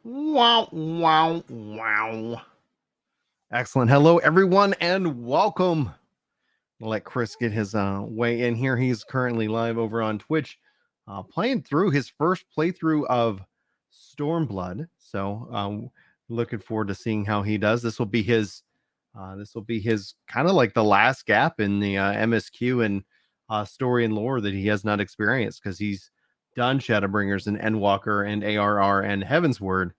Wow, wow, wow. Excellent. Hello, everyone, and welcome. I'll let Chris get his way in here. He's currently live over on Twitch, playing through his first playthrough of Stormblood. So, looking forward to seeing how he does. This will be his kind of like the last gap in the MSQ and story and lore that he has not experienced, because he's done Shadowbringers and Endwalker and ARR and Heaven's Word.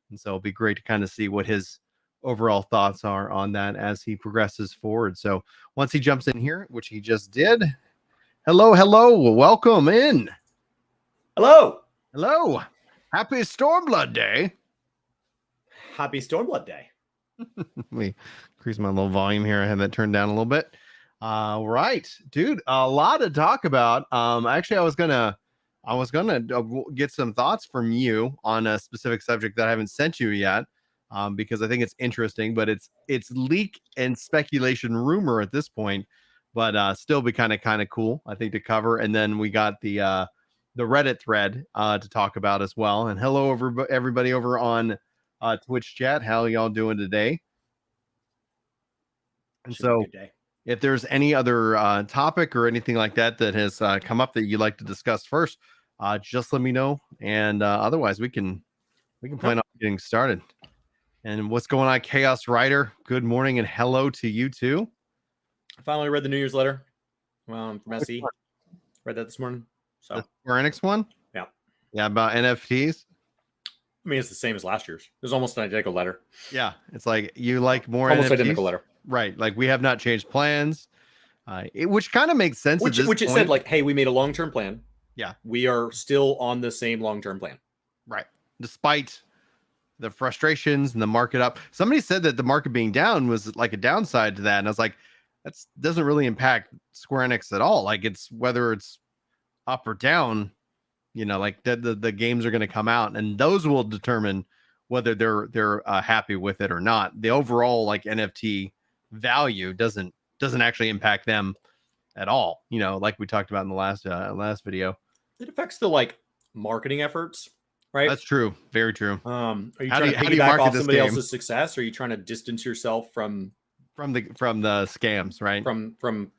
And so it'll be great to kind of see what his overall thoughts are on that as he progresses forward. So once he jumps in here, which he just did, hello, welcome in. Hello. Happy Stormblood Day. Happy Stormblood Day. Let me increase my little volume here. I have that turned down a little bit. Right, dude, a lot to talk about. Actually, I was gonna get some thoughts from you on a specific subject that I haven't sent you yet, because I think it's interesting, but it's leak and speculation rumor at this point, but still be kind of cool, I think, to cover. And then we got the Reddit thread to talk about as well. And hello everybody over on Twitch chat. How y'all doing today? And so if there's any other topic or anything like that that has come up that you'd like to discuss first, just let me know, and otherwise we can plan on getting started. And what's going on, Chaos Rider? Good morning and hello to you too. I finally read the New Year's letter from SE. Read that this morning. So the Square Enix one? Yeah, about NFTs. I mean, it's the same as last year's. It was almost an identical letter. Yeah, it's like you like more almost NFTs? Identical letter. Right, like we have not changed plans, which kind of makes sense. Which it said, like, hey, we made a long-term plan. Yeah, we are still on the same long-term plan. Right, despite the frustrations and the market up. Somebody said that the market being down was like a downside to that, and I was like, that doesn't really impact Square Enix at all. Like, it's whether it's up or down, you know, like the games are going to come out, and those will determine whether they're happy with it or not. The overall like NFT value doesn't actually impact them at all. You know, like we talked about in the last video. It affects the like marketing efforts, right? That's true. Very true. Are you trying to piggyback off somebody else's success? Or are you trying to distance yourself from the scams, right? From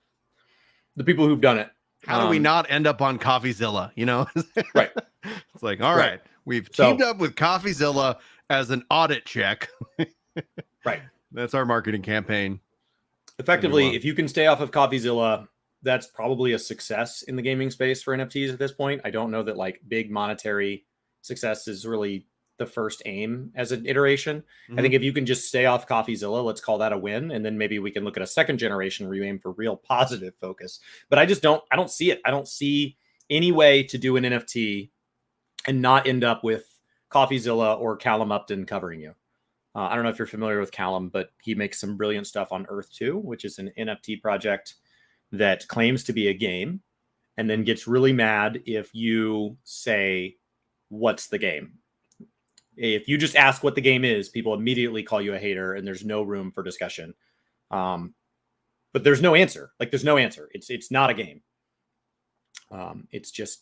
the people who've done it. How do we not end up on CoffeeZilla? You know, right? It's like, all right, we've teamed up with CoffeeZilla as an audit check. Right. That's our marketing campaign. Effectively, if you can stay off of CoffeeZilla, that's probably a success in the gaming space for NFTs at this point. I don't know that like big monetary success is really the first aim as an iteration. I think if you can just stay off CoffeeZilla, let's call that a win. And then maybe we can look at a second generation where you aim for real positive focus. But I don't see it. I don't see any way to do an NFT and not end up with CoffeeZilla or Callum Upton covering you. I don't know if you're familiar with Callum, but he makes some brilliant stuff on Earth 2, which is an NFT project that claims to be a game and then gets really mad if you say, what's the game? If you just ask what the game is, people immediately call you a hater and there's no room for discussion. But there's no answer. Like, there's no answer. It's not a game. It's just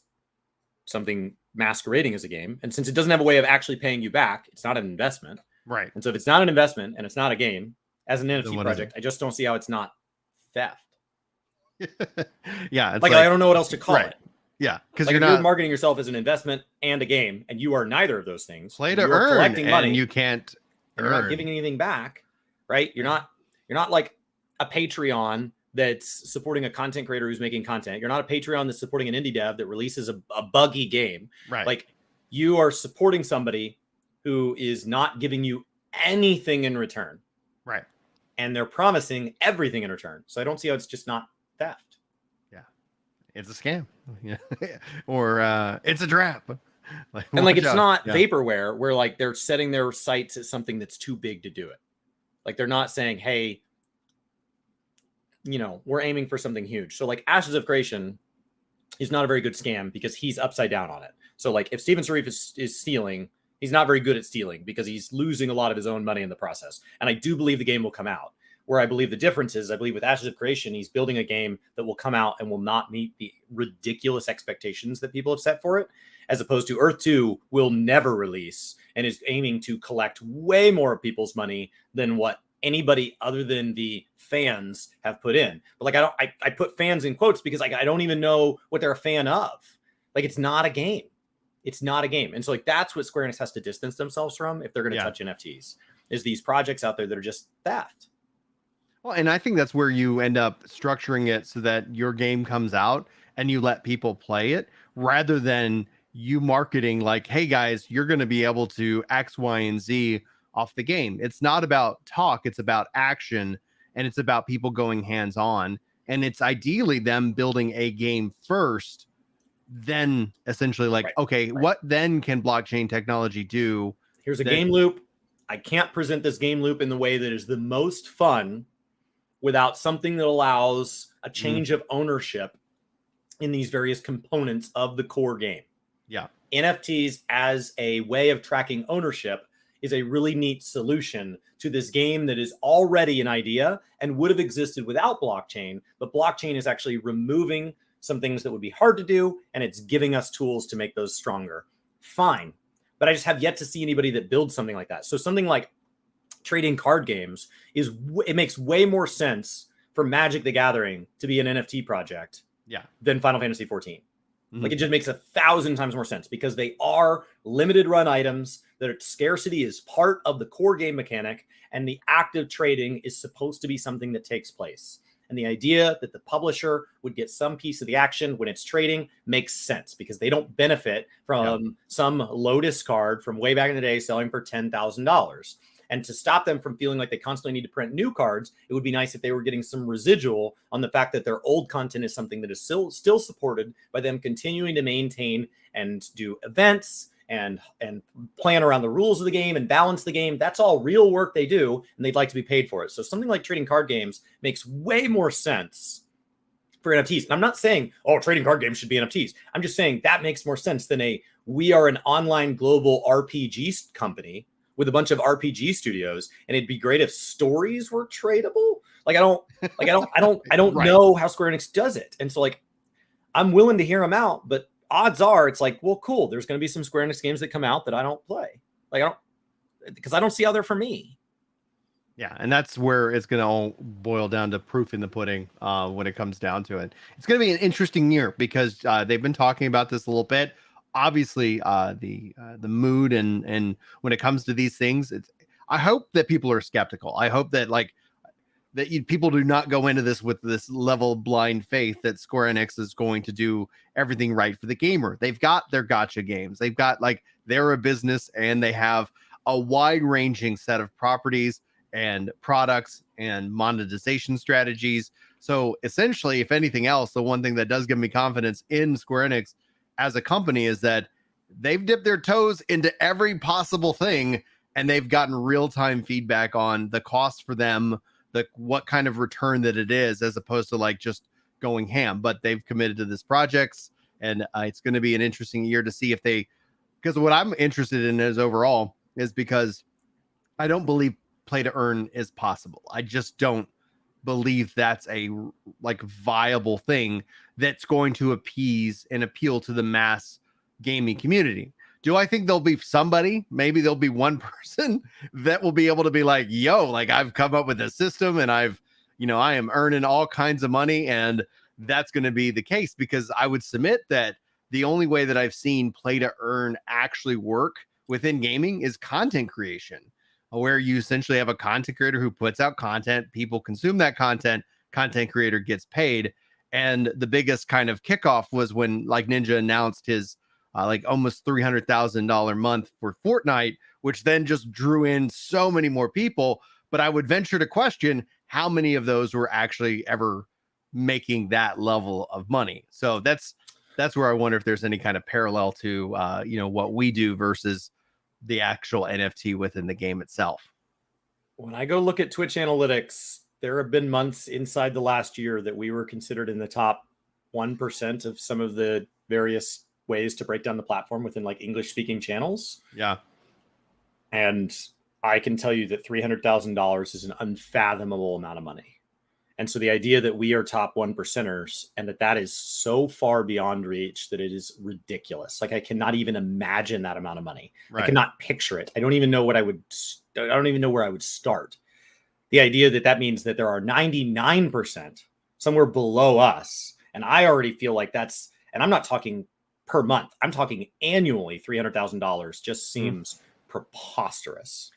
something masquerading as a game. And since it doesn't have a way of actually paying you back, it's not an investment. Right. And so if it's not an investment and it's not a game as an NFT project, I just don't see how it's not theft. Yeah. It's like I don't know what else to call it. Yeah. Because like you're marketing yourself as an investment and a game, and you are neither of those things. Play to earn, collecting money, and you can't you're not giving anything back, right? You're not like a Patreon that's supporting a content creator who's making content. You're not a Patreon that's supporting an indie dev that releases a buggy game. Right. Like, you are supporting somebody who is not giving you anything in return. Right. And they're promising everything in return. So I don't see how it's just not theft. Yeah. It's a scam. Yeah. Or it's a trap. Like, and like, it's not vaporware where like they're setting their sights at something that's too big to do it. Like, they're not saying, hey, you know, we're aiming for something huge. So like Ashes of Creation is not a very good scam because he's upside down on it. So like if Steven Sharif is stealing, he's not very good at stealing because he's losing a lot of his own money in the process. And I do believe the game will come out. Where I believe the difference is, I believe with Ashes of Creation, he's building a game that will come out and will not meet the ridiculous expectations that people have set for it, as opposed to Earth 2 will never release and is aiming to collect way more of people's money than what anybody other than the fans have put in. But like, I put fans in quotes because like, I don't even know what they're a fan of. Like, it's not a game. It's not a game. And so like, that's what Square Enix has to distance themselves from if they're going to touch NFTs, is these projects out there that are just theft. Well, and I think that's where you end up structuring it so that your game comes out and you let people play it, rather than you marketing like, hey guys, you're going to be able to X, Y, and Z off the game. It's not about talk, it's about action, and it's about people going hands on. And it's ideally them building a game first, then essentially like, okay, what then can blockchain technology do? Here's a game loop. I can't present this game loop in the way that is the most fun without something that allows a change of ownership in these various components of the core game. Yeah. NFTs as a way of tracking ownership is a really neat solution to this game that is already an idea and would have existed without blockchain, but blockchain is actually removing some things that would be hard to do, and it's giving us tools to make those stronger. Fine. But I just have yet to see anybody that builds something like that. So something like trading card games it makes way more sense for Magic the Gathering to be an NFT project than Final Fantasy XIV. Like, it just makes 1,000 times more sense because they are limited run items, that scarcity is part of the core game mechanic, and the active trading is supposed to be something that takes place. And the idea that the publisher would get some piece of the action when it's trading makes sense because they don't benefit from some Lotus card from way back in the day selling for $10,000. And to stop them from feeling like they constantly need to print new cards, it would be nice if they were getting some residual on the fact that their old content is something that is still supported by them continuing to maintain and do events and plan around the rules of the game and balance the game. That's all real work they do, and they'd like to be paid for it. So something like trading card games makes way more sense for NFTs. And I'm not saying, oh, trading card games should be NFTs. I'm just saying that makes more sense than we are an online global RPG company with a bunch of RPG studios, and it'd be great if stories were tradable. Like, I don't know how Square Enix does it. And so like, I'm willing to hear them out, but odds are it's like, well, cool. There's going to be some Square Enix games that come out that I don't play. Like, because I don't see how they're for me. Yeah, and that's where it's going to all boil down to proof in the pudding when it comes down to it. It's going to be an interesting year because they've been talking about this a little bit. Obviously, the mood and when it comes to these things, I hope that people are skeptical. I hope that people do not go into this with this level of blind faith that Square Enix is going to do everything right for the gamer. They've got their gacha games. They've got they're a business and they have a wide ranging set of properties and products and monetization strategies. So essentially, if anything else, the one thing that does give me confidence in Square Enix as a company is that they've dipped their toes into every possible thing and they've gotten real-time feedback on the cost for them, what kind of return that it is, as opposed to just going ham. But they've committed to this projects, and it's going to be an interesting year to see if because what I'm interested in is because I don't believe play to earn is possible. I just don't believe that's a viable thing that's going to appease and appeal to the mass gaming community. Do I think there'll be somebody, maybe there'll be one person that will be able to be like, yo, I've come up with a system and I am earning all kinds of money, and that's going to be the case? Because I would submit that the only way that I've seen play to earn actually work within gaming is content creation, where you essentially have a content creator who puts out content, people consume that content creator gets paid. And the biggest kind of kickoff was when Ninja announced his almost $300,000 month for Fortnite, which then just drew in so many more people. But I would venture to question how many of those were actually ever making that level of money. So that's where I wonder if there's any kind of parallel to what we do versus the actual NFT within the game itself. When I go look at Twitch analytics, there have been months inside the last year that we were considered in the top 1% of some of the various ways to break down the platform within English speaking channels. Yeah. And I can tell you that $300,000 is an unfathomable amount of money. And so the idea that we are top 1%ers and that is so far beyond reach that it is ridiculous. Like I cannot even imagine that amount of money. Right. I cannot picture it. I don't even know where I would start. The idea that means that there are 99% somewhere below us. And I already feel like that's, and I'm not talking per month, I'm talking annually, $300,000 just seems preposterous.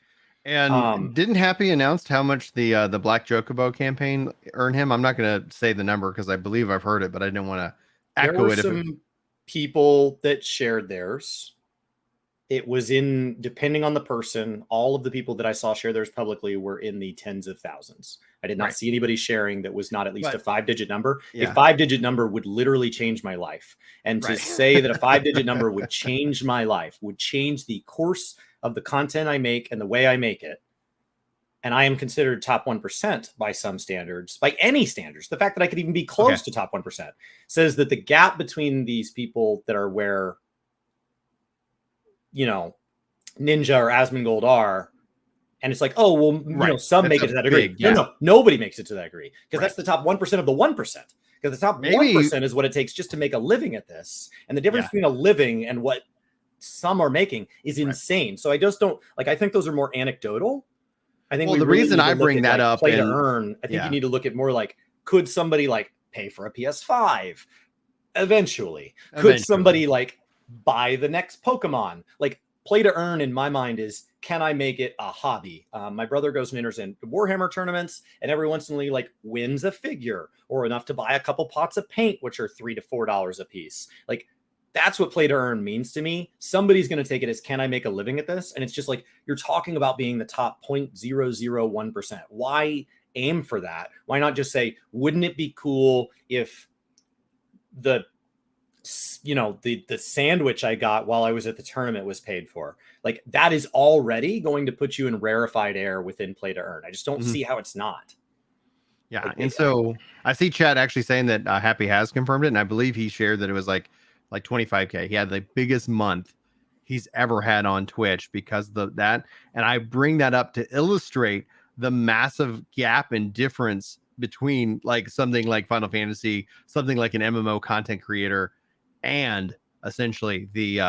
And didn't Happy announced how much the Black Chocobo campaign earned him? I'm not going to say the number because I believe I've heard it, but I didn't want to echo it. There were some people that shared theirs. It was depending on the person, all of the people that I saw share theirs publicly were in the tens of thousands. I did not see anybody sharing that was not at least a 5-digit number. Yeah. A 5-digit number would literally change my life. And to say that a 5-digit number would change my life, would change the course of the content I make and the way I make it. And I am considered top 1% by some standards, by any standards. The fact that I could even be close to top 1% says that the gap between these people that are where, Ninja or Asmongold are, and it's like, oh, well, some make it to that degree. No, nobody makes it to that degree because that's the top 1% of the 1%. Because the top 1% is what it takes just to make a living at this. And the difference between a living and what some are making is insane. So I just don't I think those are more anecdotal. I think the reason I bring that up play to earn, I think you need to look at more could somebody pay for a PS5 eventually? Could somebody buy the next Pokemon? Play to earn in my mind is, can I make it a hobby? My brother goes and enters in Warhammer tournaments and every once in a while wins a figure or enough to buy a couple pots of paint, which are $3 to $4 a piece. That's what play to earn means to me. Somebody's going to take it as, can I make a living at this? And it's just you're talking about being the top 0.001%. Why aim for that? Why not just say, wouldn't it be cool if the sandwich I got while I was at the tournament was paid for? That is already going to put you in rarefied air within play to earn. I just don't see how it's not. Yeah. And so I see Chad actually saying that Happy has confirmed it. And I believe he shared that it was like 25K. He had the biggest month he's ever had on Twitch because of that. And I bring that up to illustrate the massive gap and difference between something like Final Fantasy, something like an MMO content creator, and essentially the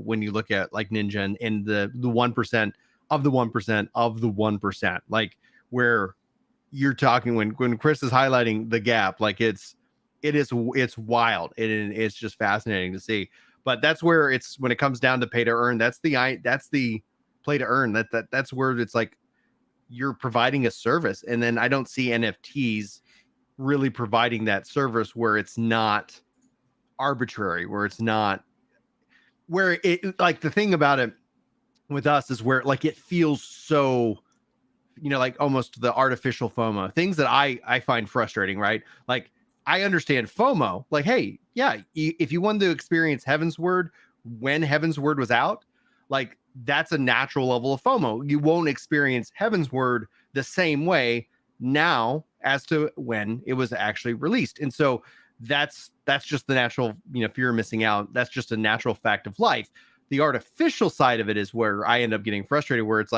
when you look at Ninja and the 1% of the 1% of the 1%, where you're talking when Chris is highlighting the gap, it's wild and it's just fascinating to see. But that's where when it comes down to pay to earn, that's the play to earn. That's where it's you're providing a service, and then I don't see NFTs really providing that service where it's not arbitrary, where it's not where it the thing about it with us is where it feels so almost the artificial FOMO things that I find frustrating, right? I understand FOMO. Hey, yeah, if you wanted to experience Heavensward when Heavensward was out, that's a natural level of FOMO. You won't experience Heavensward the same way now as to when it was actually released. And so that's just the natural, fear of missing out. That's just a natural fact of life. The artificial side of it is where I end up getting frustrated, where it's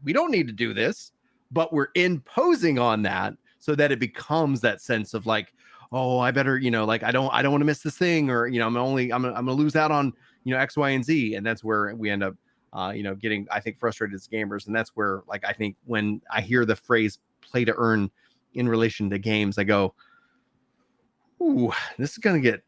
we don't need to do this, but we're imposing on that so that it becomes that sense of oh, I better, I don't want to miss this thing, or, I'm going to lose out on, X, Y, and Z. And that's where we end up, getting, I think, frustrated as gamers. And that's where, I think when I hear the phrase play to earn in relation to games, I go, ooh, this is going to get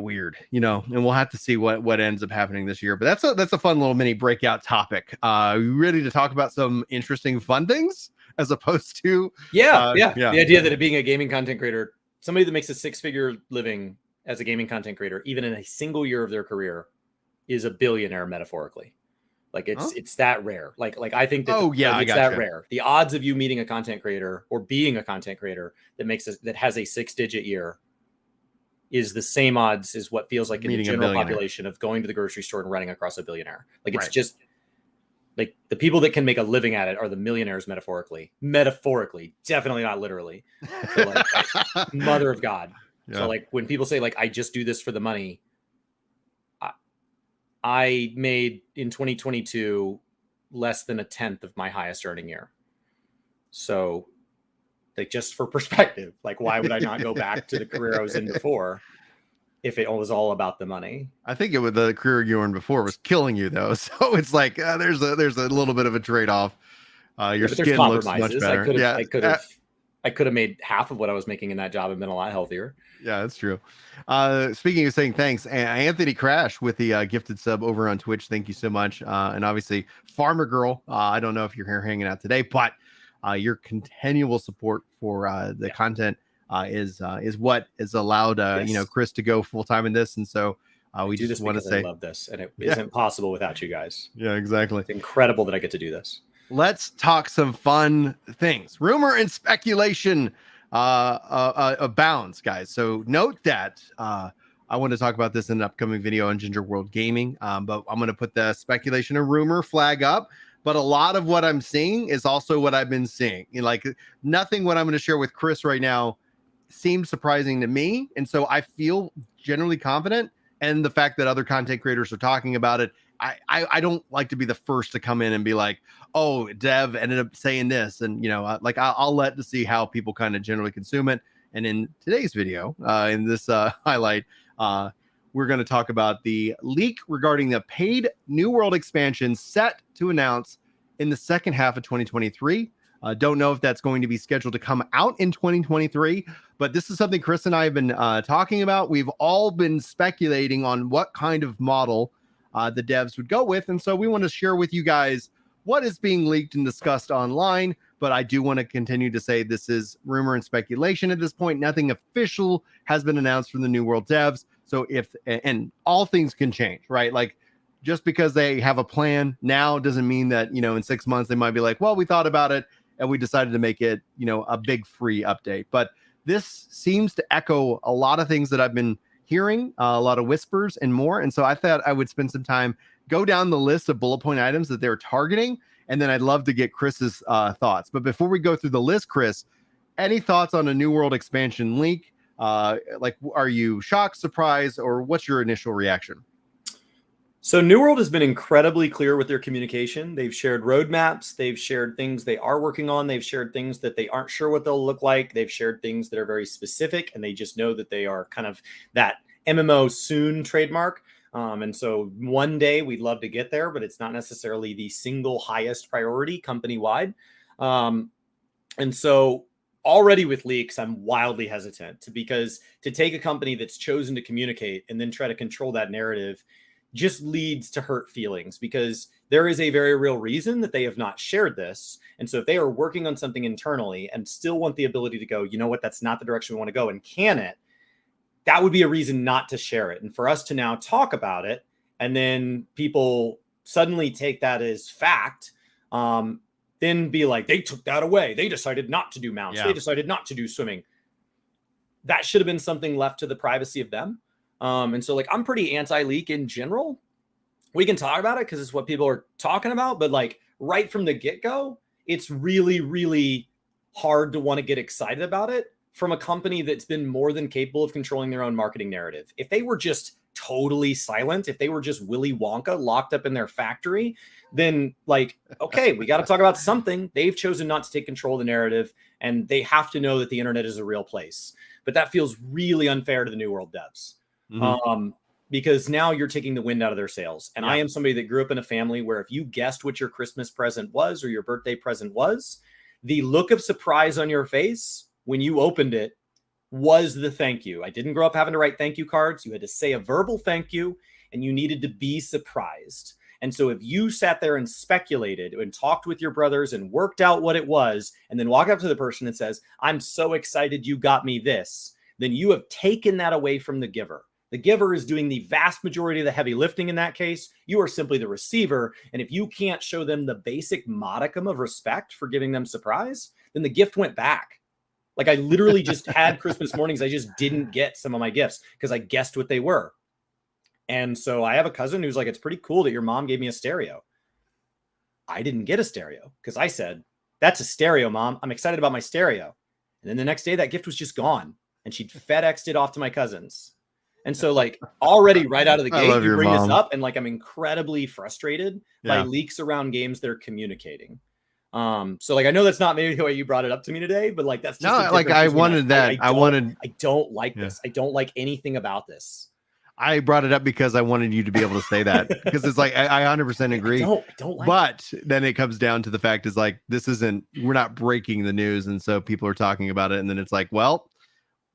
weird, and we'll have to see what ends up happening this year. But that's a fun little mini breakout topic. Are you ready to talk about some interesting, fun things as opposed to, the idea that it being a gaming content creator, somebody that makes a 6-figure living as a gaming content creator, even in a single year of their career, is a billionaire metaphorically. It's that rare. I think that it's that rare. The odds of you meeting a content creator or being a content creator that has a 6-digit year is the same odds as what feels like in the general population of going to the grocery store and running across a billionaire. It's just the people that can make a living at it are the millionaires metaphorically, definitely not literally. So mother of God. Yeah. So when people say I just do this for the money, I made in 2022 less than 1/10 of my highest earning year. So like, just for perspective, like, why would I not go back to the career I was in before if it was all about the money? I think it was the career you were in before was killing you though. So it's like, there's a little bit of a trade-off. Your But there's skin looks much compromises. better. I could have made half of what I was making in that job and been a lot healthier. Yeah, that's true. Speaking of saying thanks, Anthony Crash with the gifted sub over on Twitch. Thank you so much. And obviously, Farmer Girl. I don't know if you're here hanging out today, but your continual support for the content is what has allowed Chris to go full time in this. And so we just want to say I love this, and it isn't possible without you guys. Yeah, exactly. It's incredible that I get to do this. Let's talk some fun things. Rumor and speculation abounds, guys. So note that I want to talk about this in an upcoming video on Ginger World Gaming, but I'm going to put the speculation and rumor flag up. But a lot of what I'm seeing is also what I've been seeing. Like, nothing what I'm going to share with Chris right now seems surprising to me, and so I feel generally confident. And the fact that other content creators are talking about it, I don't like to be the first to come in and be like, oh, Dev ended up saying this. And, like I'll let to see how people kind of generally consume it. And in today's video, in this highlight, we're going to talk about the leak regarding the paid New World expansion set to announce in the second half of 2023. Don't know if that's going to be scheduled to come out in 2023, but this is something Chris and I have been talking about. We've all been speculating on what kind of model the devs would go with. And so we want to share with you guys what is being leaked and discussed online. But I do want to continue to say this is rumor and speculation at this point. Nothing official has been announced from the New World devs. So and all things can change, right? Like, just because they have a plan now doesn't mean that, in 6 months they might be like, well, we thought about it and we decided to make it, a big free update. But this seems to echo a lot of things that I've been hearing, a lot of whispers and more. And so I thought I would spend some time, go down the list of bullet point items that they're targeting. And then I'd love to get Chris's thoughts. But before we go through the list, Chris, any thoughts on a New World expansion leak? Like, are you shocked, surprised, or what's your initial reaction? So New World has been incredibly clear with their communication. They've shared roadmaps. They've shared things they are working on. They've shared things that they aren't sure what they'll look like. They've shared things that are very specific, and they just know that they are kind of that MMO soon trademark. And so one day we'd love to get there, but it's not necessarily the single highest priority company-wide. And so already with leaks, I'm wildly hesitant because to take a company that's chosen to communicate and then try to control that narrative just leads to hurt feelings, because there is a very real reason that they have not shared this. And so if they are working on something internally and still want the ability to go, you know what, that's not the direction we want to go, and can it, that would be a reason not to share it. And for us to now talk about it, and then people suddenly take that as fact, then be like, they took that away. They decided not to do mounts. They decided not to do swimming. That should have been something left to the privacy of them. And so, like, I'm pretty anti-leak in general. We can talk about it because it's what people are talking about. But like right from the get-go, it's really, really hard to want to get excited about it from a company that's been more than capable of controlling their own marketing narrative. If they were just totally silent, if they were just Willy Wonka locked up in their factory, then like, okay, we got to talk about something. They've chosen not to take control of the narrative, and they have to know that the internet is a real place. But that feels really unfair to the New World devs. Mm-hmm. Because now you're taking the wind out of their sails. And I am somebody that grew up in a family where if you guessed what your Christmas present was or your birthday present was, the look of surprise on your face when you opened it was the thank you. I didn't grow up having to write thank you cards. You had to say a verbal thank you, and you needed to be surprised. And so if you sat there and speculated and talked with your brothers and worked out what it was, and then walk up to the person and says, I'm so excited you got me this, then you have taken that away from the giver. The giver is doing the vast majority of the heavy lifting in that case. You are simply the receiver. And if you can't show them the basic modicum of respect for giving them surprise, then the gift went back. Like I literally just had Christmas mornings. I just didn't get some of my gifts because I guessed what they were. And so I have a cousin who's like, it's pretty cool that your mom gave me a stereo. I didn't get a stereo because I said, that's a stereo, Mom. I'm excited about my stereo. And then the next day that gift was just gone, and she'd FedExed it off to my cousins. And so like already right out of the I gate, love you your bring this mom. up and like I'm incredibly frustrated by Yeah. leaks around games they're communicating. So like I know that's not maybe the way you brought it up to me today, but like that's just No, like I wanted that. I don't like this. I don't like anything about this. I brought it up because I wanted you to be able to say that, because it's like I 100% agree. I don't like but then it comes down to the fact is like we're not breaking the news, and so people are talking about it, and then it's like, well,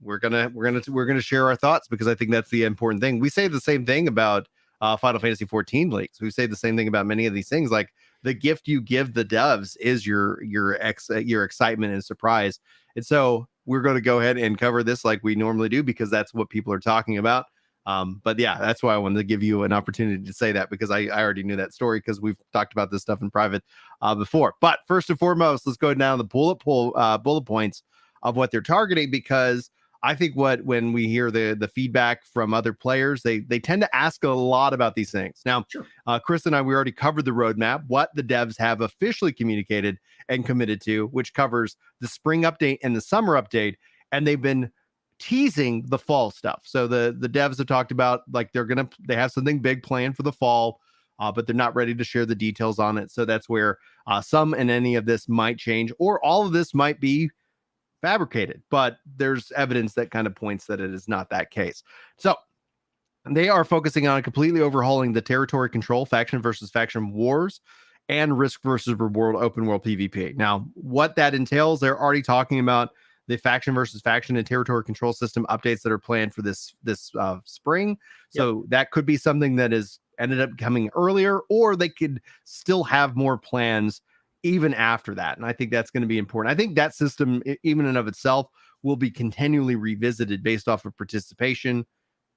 we're gonna share our thoughts, because I think that's the important thing. We say the same thing about Final Fantasy 14 leaks. We say the same thing about many of these things. Like the gift you give the devs is your excitement and surprise. And so we're going to go ahead and cover this like we normally do, because that's what people are talking about. But yeah, that's why I wanted to give you an opportunity to say that, because I already knew that story, because we've talked about this stuff in private before. But first and foremost, let's go down the bullet points of what they're targeting, because I think when we hear the feedback from other players, they tend to ask a lot about these things. Now, Sure. Chris and I, we already covered the roadmap, what the devs have officially communicated and committed to, which covers the spring update and the summer update, and they've been teasing the fall stuff. So the devs have talked about like they have something big planned for the fall, but they're not ready to share the details on it. So that's where some and any of this might change, or all of this might be fabricated, but there's evidence that kind of points that it is not that case. So they are focusing on completely overhauling the territory control, faction versus faction wars, and risk versus reward open world PvP. Now, what that entails, they're already talking about the faction versus faction and territory control system updates that are planned for this spring. So that could be something that is ended up coming earlier, or they could still have more plans even after that. And I think that's going to be important. I think that system, even in of itself, will be continually revisited based off of participation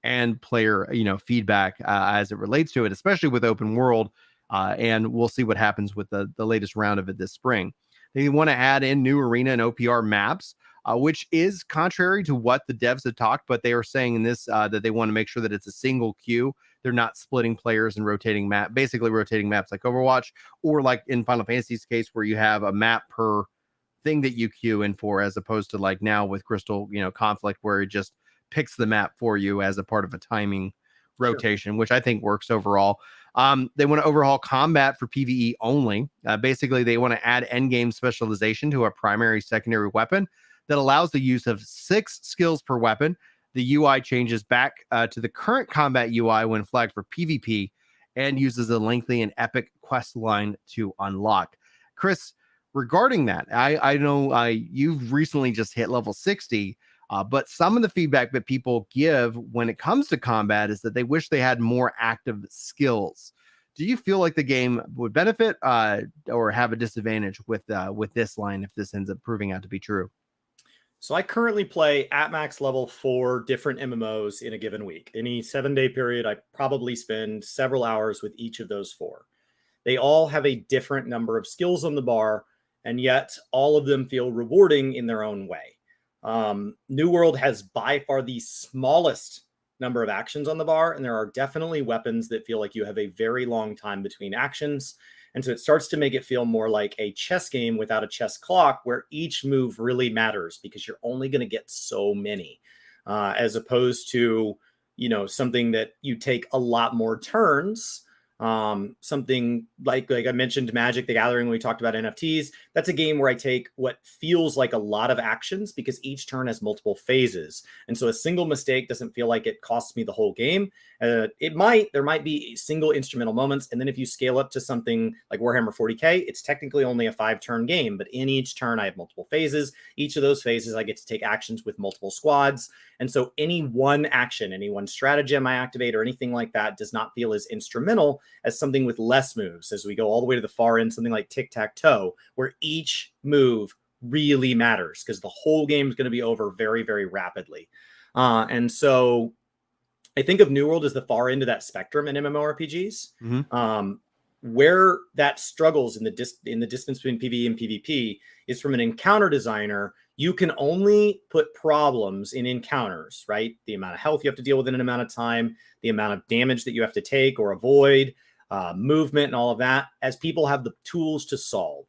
and player, feedback as it relates to it, especially with open world. And we'll see what happens with the latest round of it this spring. They want to add in new arena and OPR maps, which is contrary to what the devs have talked, but they are saying in this that they want to make sure that it's a single queue. They're not splitting players and basically rotating maps like Overwatch, or like in Final Fantasy's case, where you have a map per thing that you queue in for, as opposed to like now with Crystal, Conflict, where it just picks the map for you as a part of a timing rotation, sure, which I think works overall. They want to overhaul combat for PvE only. Basically, they want to add endgame specialization to a primary secondary weapon that allows the use of 6 skills per weapon. The UI changes back to the current combat UI when flagged for PvP, and uses a lengthy and epic quest line to unlock. Chris, regarding that, I know you've recently just hit level 60, but some of the feedback that people give when it comes to combat is that they wish they had more active skills. Do you feel like the game would benefit or have a disadvantage with this line if this ends up proving out to be true? So I currently play at max level 4 different MMOs in a given week. Any 7-day period, I probably spend several hours with each of those 4. They all have a different number of skills on the bar, and yet all of them feel rewarding in their own way. New World has by far the smallest number of actions on the bar, and there are definitely weapons that feel like you have a very long time between actions. And so it starts to make it feel more like a chess game without a chess clock, where each move really matters because you're only going to get so many, as opposed to, something that you take a lot more turns. Something like I mentioned, Magic the Gathering, when we talked about NFTs, that's a game where I take what feels like a lot of actions because each turn has multiple phases. And so a single mistake doesn't feel like it costs me the whole game. There might be single instrumental moments. And then if you scale up to something like Warhammer 40K, it's technically only a 5-turn game, but in each turn I have multiple phases. Each of those phases I get to take actions with multiple squads. And so any one action, any one stratagem I activate or anything like that does not feel as instrumental as something with less moves. As we go all the way to the far end, something like tic-tac-toe, where each move really matters because the whole game is going to be over very, very rapidly. And so I think of New World as the far end of that spectrum in MMORPGs. Mm-hmm. Where that struggles in the distance between PvE and PvP is from an encounter designer. You can only put problems in encounters, right? The amount of health you have to deal with in an amount of time, the amount of damage that you have to take or avoid, movement and all of that, as people have the tools to solve.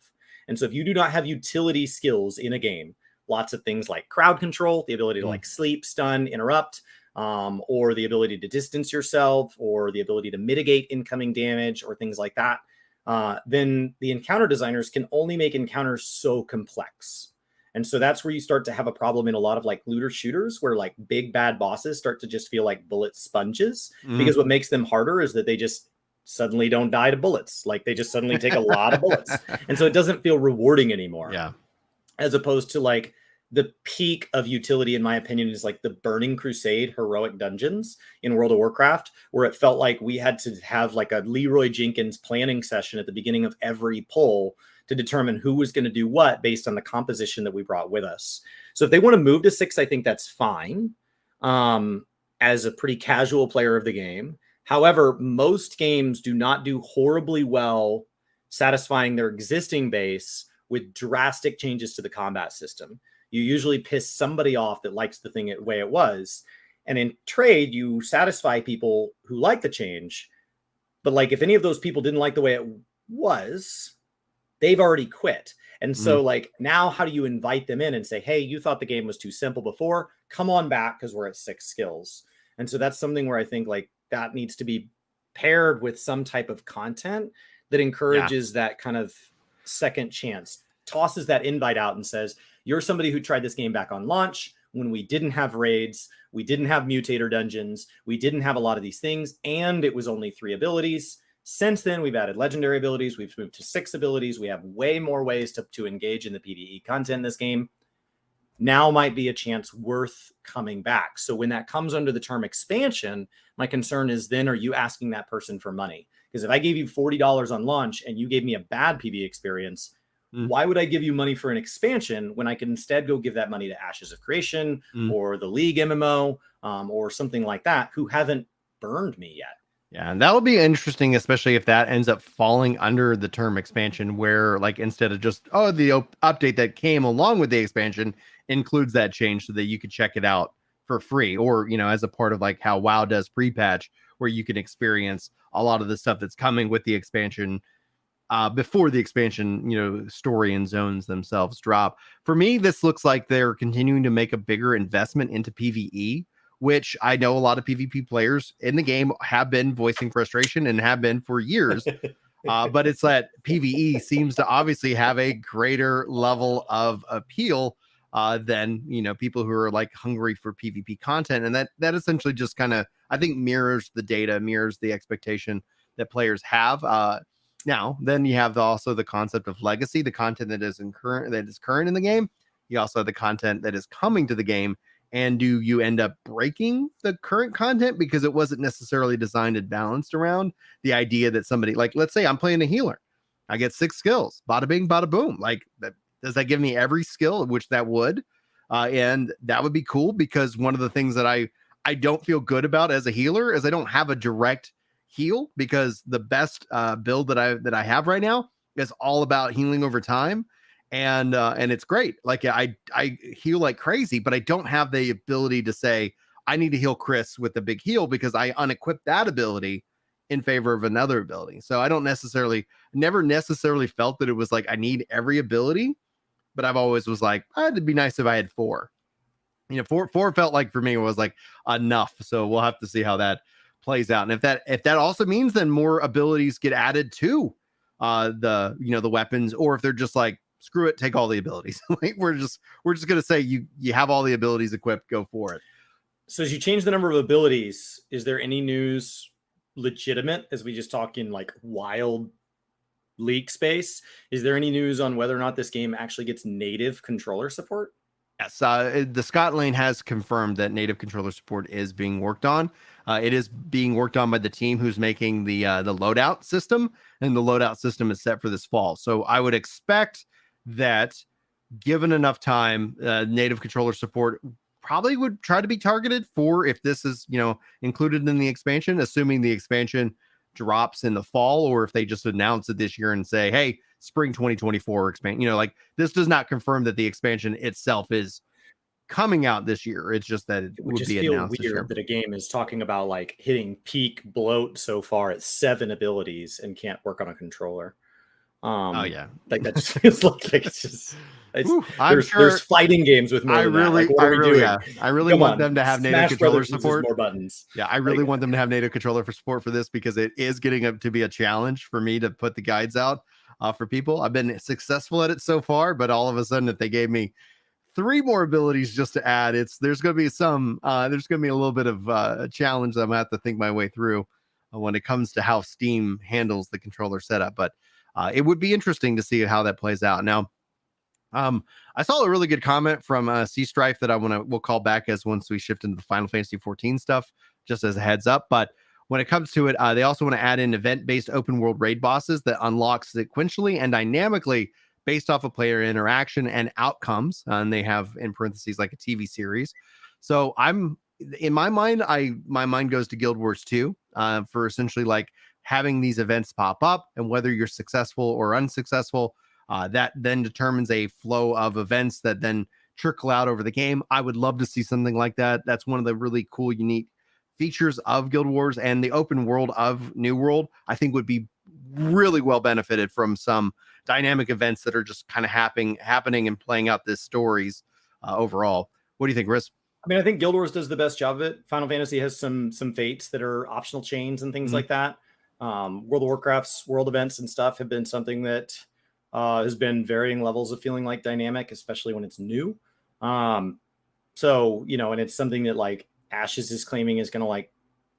And so if you do not have utility skills in a game, lots of things like crowd control, the ability to like sleep, stun, interrupt, or the ability to distance yourself, or the ability to mitigate incoming damage, or things like that, then the encounter designers can only make encounters so complex. And so that's where you start to have a problem in a lot of like looter shooters, where like big bad bosses start to just feel like bullet sponges, because what makes them harder is that they just suddenly don't die to bullets. Like they just suddenly take a lot of bullets. And so it doesn't feel rewarding anymore. Yeah. As opposed to like the peak of utility, in my opinion, is like the Burning Crusade heroic dungeons in World of Warcraft, where it felt like we had to have like a Leroy Jenkins planning session at the beginning of every pull to determine who was going to do what based on the composition that we brought with us. So if they want to move to 6, I think that's fine, as a pretty casual player of the game. However, most games do not do horribly well satisfying their existing base with drastic changes to the combat system. You usually piss somebody off that likes the thing the way it was. And in trade, you satisfy people who like the change. But like if any of those people didn't like the way it was, they've already quit. And so like now how do you invite them in and say, hey, you thought the game was too simple before, come on back because we're at 6 skills. And so that's something where I think like that needs to be paired with some type of content that encourages that kind of second chance, tosses that invite out and says, you're somebody who tried this game back on launch when we didn't have raids, we didn't have mutator dungeons, we didn't have a lot of these things, and it was only 3 abilities. Since then, we've added legendary abilities, we've moved to 6 abilities, we have way more ways to engage in the PvE content in this game. Now might be a chance worth coming back. So when that comes under the term expansion, my concern is then are you asking that person for money? Because if I gave you $40 on launch and you gave me a bad PvE experience, why would I give you money for an expansion when I can instead go give that money to Ashes of Creation or the League MMO or something like that, who haven't burned me yet? Yeah, and that'll be interesting, especially if that ends up falling under the term expansion, where like instead of just the update that came along with the expansion includes that change so that you could check it out for free, or as a part of like how WoW does pre-patch, where you can experience a lot of the stuff that's coming with the expansion before the expansion, story and zones themselves drop. For me, this looks like they're continuing to make a bigger investment into PvE, which I know a lot of PvP players in the game have been voicing frustration and have been for years. But it's that PvE seems to obviously have a greater level of appeal than, people who are like hungry for PvP content. And that essentially just kind of, I think, mirrors the data, mirrors the expectation that players have. Now, then you have also the concept of legacy, the content that is current in the game. You also have the content that is coming to the game. And do you end up breaking the current content because it wasn't necessarily designed and balanced around the idea that somebody, like, let's say I'm playing a healer, I get 6 skills, bada bing, bada boom. Like, does that give me every skill? Which that would, and that would be cool, because one of the things that I don't feel good about as a healer is I don't have a direct heal, because the best build that I have right now is all about healing over time. And it's great. Like I heal like crazy, but I don't have the ability to say I need to heal Chris with the big heal, because I unequip that ability in favor of another ability. So I don't never necessarily felt that it was like I need every ability, but I've always was like, it'd be nice if I had 4. Four felt like for me it was like enough. So we'll have to see how that plays out. And if that also means then more abilities get added to the weapons, or if they're just like, screw it, take all the abilities. Like we're just gonna say you have all the abilities equipped, go for it. So as you change the number of abilities, is there any news legitimate, as we just talk in like wild leak space? Is there any news on whether or not this game actually gets native controller support? Yes, the Scott Lane has confirmed that native controller support is being worked on. It is being worked on by the team who's making the loadout system, and the loadout system is set for this fall. So I would expect that, given enough time, native controller support probably would try to be targeted for if this is included in the expansion, assuming the expansion drops in the fall, or if they just announce it this year and say, hey, spring 2024 expand. Like this does not confirm that the expansion itself is coming out this year. It's just that it would just be feel announced weird that a game is talking about like hitting peak bloat so far at 7 abilities and can't work on a controller. Oh yeah, like that just feels like it's just I'm sure there's fighting games with more than that. Like, what are we doing? yeah, I really Come want on, them to have native Smash controller Brothers uses support. more buttons. Yeah, I really want them to have native controller for support for this because it is getting up to be a challenge for me to put the guides out for people. I've been successful at it so far, but all of a sudden, if they gave me 3 more abilities just to add, there's going to be there's going to be a little bit of a challenge that I'm going to have to think my way through when it comes to how Steam handles the controller setup. But it would be interesting to see how that plays out. Now, I saw a really good comment from C Strife that we'll call back as once we shift into the Final Fantasy 14 stuff, just as a heads up. But when it comes to it, they also want to add in event-based open world raid bosses that unlock sequentially and dynamically based off of player interaction and outcomes. And they have in parentheses like a TV series. So in my mind, my mind goes to Guild Wars 2 for essentially like having these events pop up, and whether you're successful or unsuccessful, that then determines a flow of events that then trickle out over the game. I would love to see something like that. That's one of the really cool, unique features of Guild Wars, and the open world of New World, I think would be really well benefited from some dynamic events that are just kind of happening and playing out these stories overall. What do you think, Riz? I mean, I think Guild Wars does the best job of it. Final Fantasy has some fates that are optional chains and things like that. World of Warcraft's world events and stuff have been something that has been varying levels of feeling like dynamic, especially when it's new. So, and it's something that like Ashes is claiming is going to like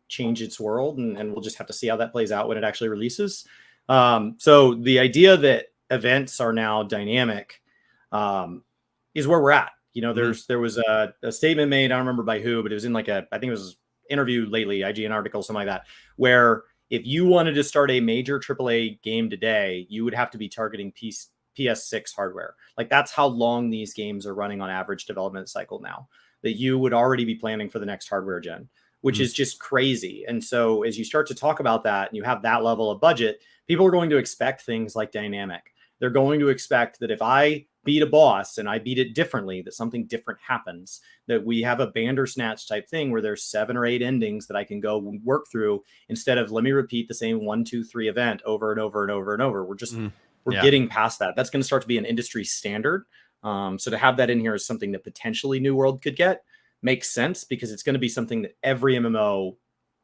change its world, and we'll just have to see how that plays out when it actually releases. So the idea that events are now dynamic is where we're at. There was a statement made, I don't remember by who, but it was in like I think it was interview lately, IGN article, something like that, where if you wanted to start a major AAA game today, you would have to be targeting PS6 hardware. Like that's how long these games are running on average development cycle now, that you would already be planning for the next hardware gen, which is just crazy. And so as you start to talk about that and you have that level of budget, people are going to expect things like dynamic. They're going to expect that if I beat a boss and I beat it differently, that something different happens, that we have a Bandersnatch type thing where there's 7 or 8 endings that I can go work through instead of let me repeat the same 1, 2, 3 event over and over and over and over. We're getting past that. That's going to start to be an industry standard. So to have that in here is something that potentially New World could get makes sense because it's going to be something that every MMO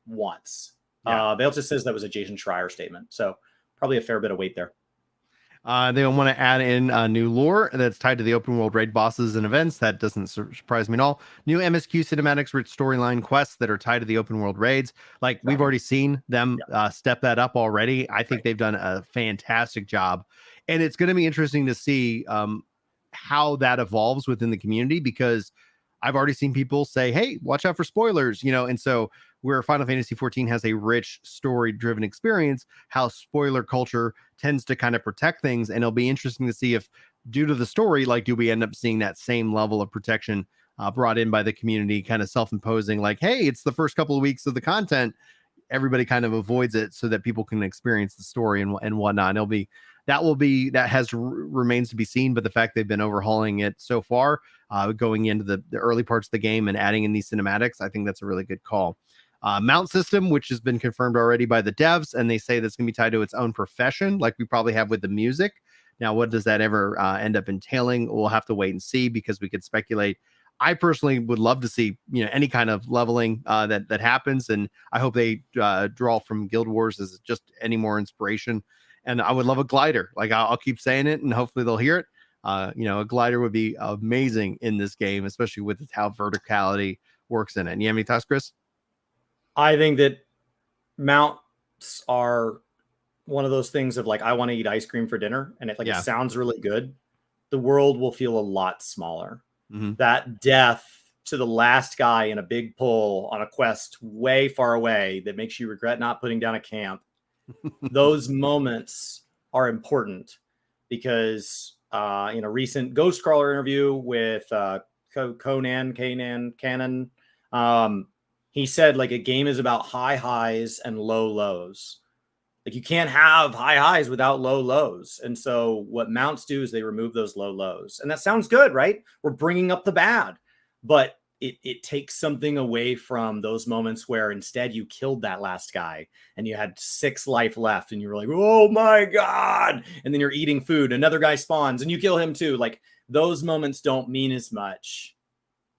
wants. They also says that was a Jason Schreier statement. So probably a fair bit of weight there. They want to add in new lore that's tied to the open world raid bosses and events. That doesn't surprise me at all. New MSQ cinematics, rich storyline quests that are tied to the open world raids. Like we've already seen them step that up already. I think they've done a fantastic job, and it's going to be interesting to see how that evolves within the community, because I've already seen people say, hey, watch out for spoilers, and so where Final Fantasy 14 has a rich story-driven experience, how spoiler culture tends to kind of protect things. And it'll be interesting to see if, due to the story, like, do we end up seeing that same level of protection brought in by the community, kind of self-imposing, like, hey, it's the first couple of weeks of the content, everybody kind of avoids it so that people can experience the story and whatnot. Remains to be seen, but the fact they've been overhauling it so far, going into the early parts of the game and adding in these cinematics, I think that's a really good call. Mount system, which has been confirmed already by the devs, and they say that's going to be tied to its own profession, like we probably have with the music. Now, what does that ever end up entailing? We'll have to wait and see, because we could speculate. I personally would love to see any kind of leveling that happens, and I hope they draw from Guild Wars as just any more inspiration. And I would love a glider. Like I'll keep saying it, and hopefully they'll hear it. A glider would be amazing in this game, especially with how verticality works in it. You have any thoughts, Chris? I think that mounts are one of those things of like, I want to eat ice cream for dinner, and it sounds really good. The world will feel a lot smaller. That death to the last guy in a big pull on a quest way far away that makes you regret not putting down a camp. Those moments are important because in a recent Ghostcrawler interview with Cannon, he said like a game is about high highs and low lows. Like you can't have high highs without low lows. And so what mounts do is they remove those low lows. And that sounds good, right? We're bringing up the bad. But it takes something away from those moments where instead you killed that last guy and you had 6 life left and you were like, oh my God. And then you're eating food. Another guy spawns and you kill him too. Like those moments don't mean as much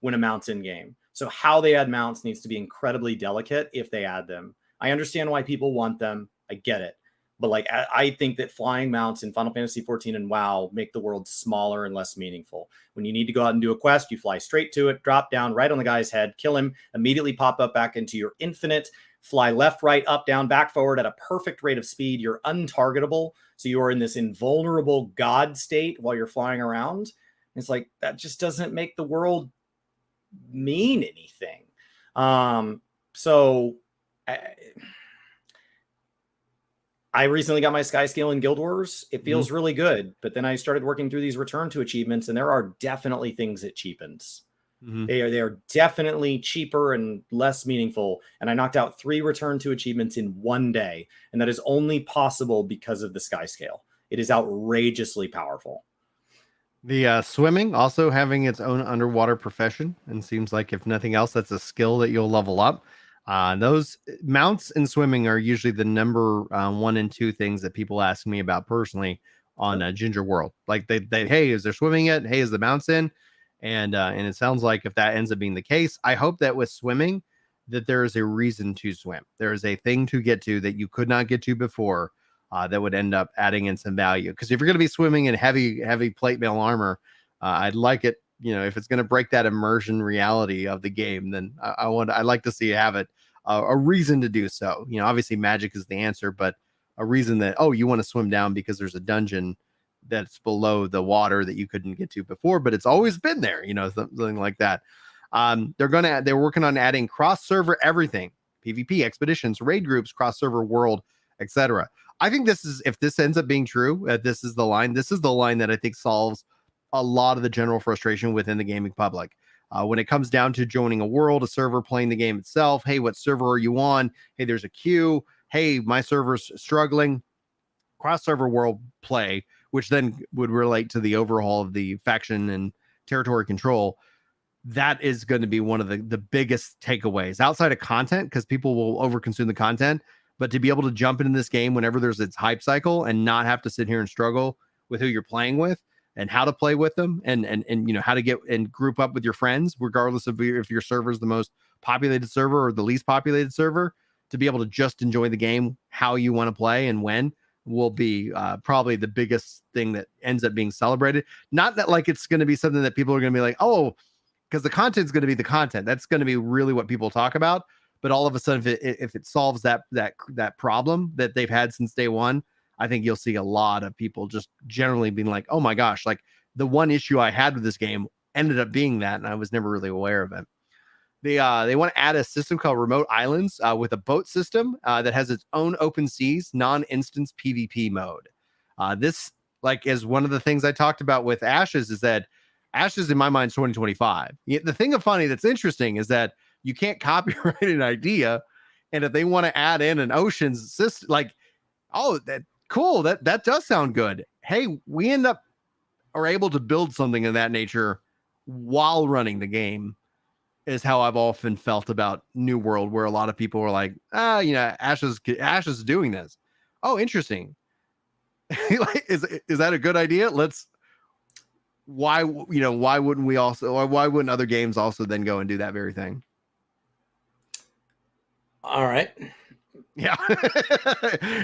when a mount's in game. So how they add mounts needs to be incredibly delicate if they add them. I understand why people want them. I get it. But like, I think that flying mounts in Final Fantasy XIV and WoW make the world smaller and less meaningful. When you need to go out and do a quest, you fly straight to it, drop down right on the guy's head, kill him, immediately pop up back into your infinite, fly left, right, up, down, back, forward at a perfect rate of speed. You're untargetable. So you are in this invulnerable God state while you're flying around. It's like, that just doesn't make the world mean anything. I recently got my Sky Scale in Guild Wars. It feels really good. But then I started working through these return to achievements, and there are definitely things it cheapens. They are definitely cheaper and less meaningful. And I knocked out 3 return to achievements in one day. And that is only possible because of the Sky Scale. It is outrageously powerful. The swimming also having its own underwater profession, and seems like if nothing else, that's a skill that you'll level up. Those mounts and swimming are usually the number 1 and 2 things that people ask me about personally on Ginger World. Like they, hey, is there swimming yet? Hey, is the mounts in? And it sounds like if that ends up being the case, I hope that with swimming, that there is a reason to swim. There is a thing to get to that you could not get to before. That would end up adding in some value. Because if you're going to be swimming in heavy plate mail armor, I'd like it. If it's going to break that immersion reality of the game, then I'd like to see you have it a reason to do so. Obviously magic is the answer, but a reason that, you want to swim down because there's a dungeon that's below the water that you couldn't get to before, but it's always been there. Something like that. They're working on adding cross server everything, PvP, expeditions, raid groups, cross server world, etc. I think if this ends up being true, this is the line that I think solves a lot of the general frustration within the gaming public. When it comes down to joining a world, a server, playing the game itself, hey, what server are you on? Hey, there's a queue. Hey, my server's struggling. Cross-server world play, which then would relate to the overhaul of the faction and territory control. That is going to be one of the biggest takeaways outside of content, because people will overconsume the content. But to be able to jump into this game whenever there's its hype cycle and not have to sit here and struggle with who you're playing with and how to play with them and how to get and group up with your friends, regardless of if your server is the most populated server or the least populated server, to be able to just enjoy the game how you want to play and when, will be probably the biggest thing that ends up being celebrated. Not that like it's going to be something that people are going to be like, oh, because the content is going to be the content. That's going to be really what people talk about. But all of a sudden, if it solves that problem that they've had since day one, I think you'll see a lot of people just generally being like, oh my gosh, like the one issue I had with this game ended up being that, and I was never really aware of it. They want to add a system called Remote Islands with a boat system that has its own open seas, non-instance PvP mode. This is one of the things I talked about with Ashes, is that Ashes in my mind is 2025. The thing of funny that's interesting is that you can't copyright an idea, and if they want to add in an oceans system, that cool, that does sound good. Hey, we are able to build something of that nature while running the game, is how I've often felt about New World, where a lot of people were like, Ashes is doing this. Oh, interesting. Is that a good idea? Why wouldn't we also, or why wouldn't other games also then go and do that very thing? All right. Yeah.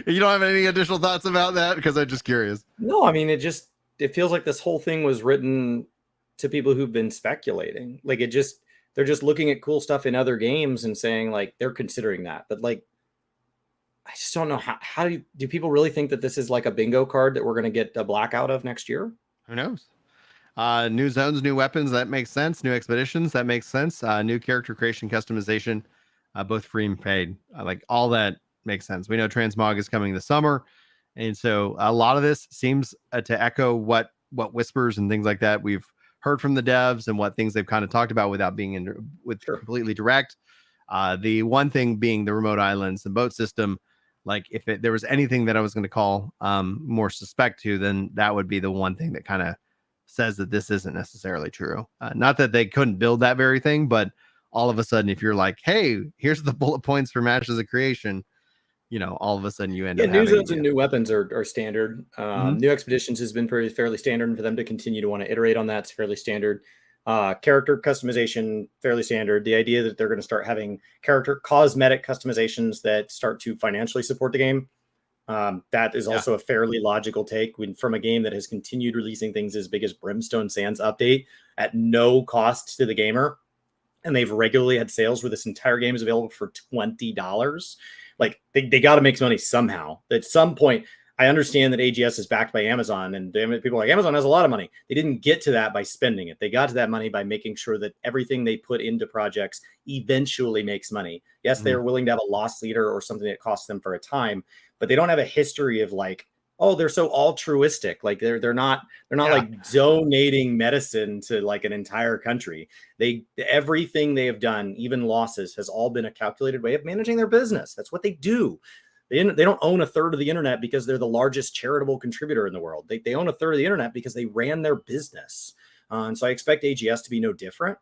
You don't have any additional thoughts about that? Because I'm just curious. No, I mean, it feels like this whole thing was written to people who've been speculating. They're just looking at cool stuff in other games and saying they're considering that. But I just don't know how do people really think that this is like a bingo card that we're going to get a blackout of next year? Who knows? New zones, new weapons, that makes sense. New expeditions, that makes sense. New character creation, customization, both free and paid. All that makes sense. We know Transmog is coming this summer, and so a lot of this seems to echo what whispers and things like that we've heard from the devs and what things they've kind of talked about without being completely direct. The one thing being the remote islands, the boat system. If there was anything that I was going to call more suspect to, then that would be the one thing that kind of says that this isn't necessarily true. Not that they couldn't build that very thing, but all of a sudden, if you're like, hey, here's the bullet points for Matches of Creation, all of a sudden you end up new having zones and new weapons are standard. New expeditions has been fairly standard, and for them to continue to want to iterate on that's fairly standard. Character customization, fairly standard. The idea that they're going to start having character cosmetic customizations that start to financially support the game, that is also a fairly logical take from a game that has continued releasing things as big as Brimstone Sands update at no cost to the gamer. And they've regularly had sales where this entire game is available for $20. Like they got to make money somehow. At some point, I understand that AGS is backed by Amazon, and people are like, Amazon has a lot of money. They didn't get to that by spending it. They got to that money by making sure that everything they put into projects eventually makes money. Yes, they're willing to have a loss leader or something that costs them for a time, but they don't have a history of like, oh, they're so altruistic. Like they're not like donating medicine to like an entire country. Everything they have done, even losses, has all been a calculated way of managing their business. That's what they do. They don't own a third of the internet because they're the largest charitable contributor in the world. They own a third of the internet because they ran their business. And so I expect AGS to be no different.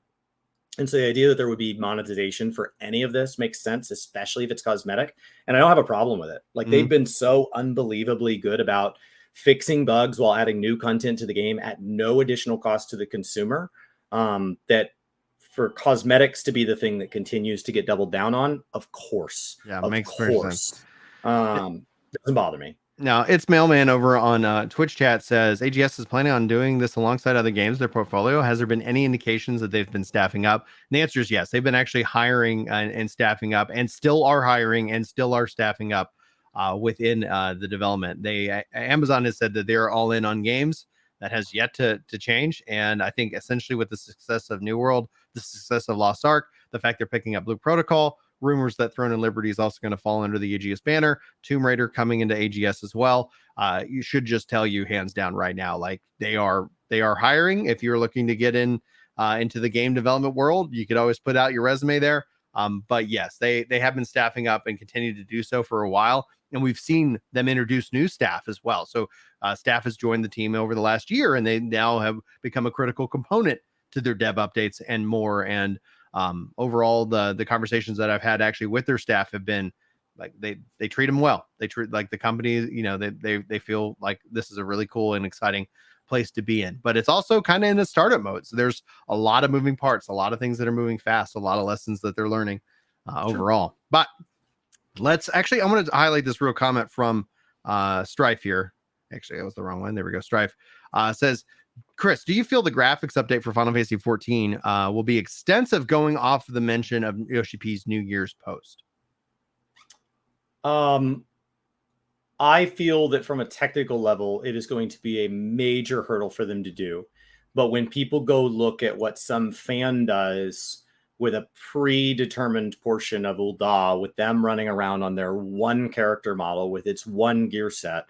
And so the idea that there would be monetization for any of this makes sense, especially if it's cosmetic. And I don't have a problem with it. Like they've been so unbelievably good about fixing bugs while adding new content to the game at no additional cost to the consumer, that for cosmetics to be the thing that continues to get doubled down on, of course. Yeah, of makes course. Doesn't bother me. Now, it's Mailman over on Twitch chat says AGS is planning on doing this alongside other games in their portfolio. Has there been any indications that they've been staffing up? And the answer is yes. They've been actually hiring and staffing up, and still are hiring and still are staffing up within the development. Amazon has said that they're all in on games. That has yet to change. And I think essentially with the success of New World, the success of Lost Ark, the fact they're picking up Blue Protocol, rumors that Throne and Liberty is also going to fall under the AGS banner, Tomb Raider coming into AGS as well. You should just tell you hands down right now, like they are hiring. If you're looking to get into the game development world, you could always put out your resume there. But yes, they have been staffing up and continue to do so for a while. And we've seen them introduce new staff as well. So staff has joined the team over the last year, and they now have become a critical component to their dev updates and more. And overall, the conversations that I've had actually with their staff have been like they treat them well. They treat like the company, they feel like this is a really cool and exciting place to be in. But it's also kind of in a startup mode. So there's a lot of moving parts, a lot of things that are moving fast, a lot of lessons that they're learning overall. But I'm going to highlight this real comment from Strife here. Actually, that was the wrong one. There we go. Strife says, Chris, do you feel the graphics update for Final Fantasy XIV will be extensive, going off the mention of Yoshi P's New Year's post? I feel that from a technical level, it is going to be a major hurdle for them to do. But when people go look at what some fan does with a predetermined portion of Ul'dah, with them running around on their one character model with its one gear set,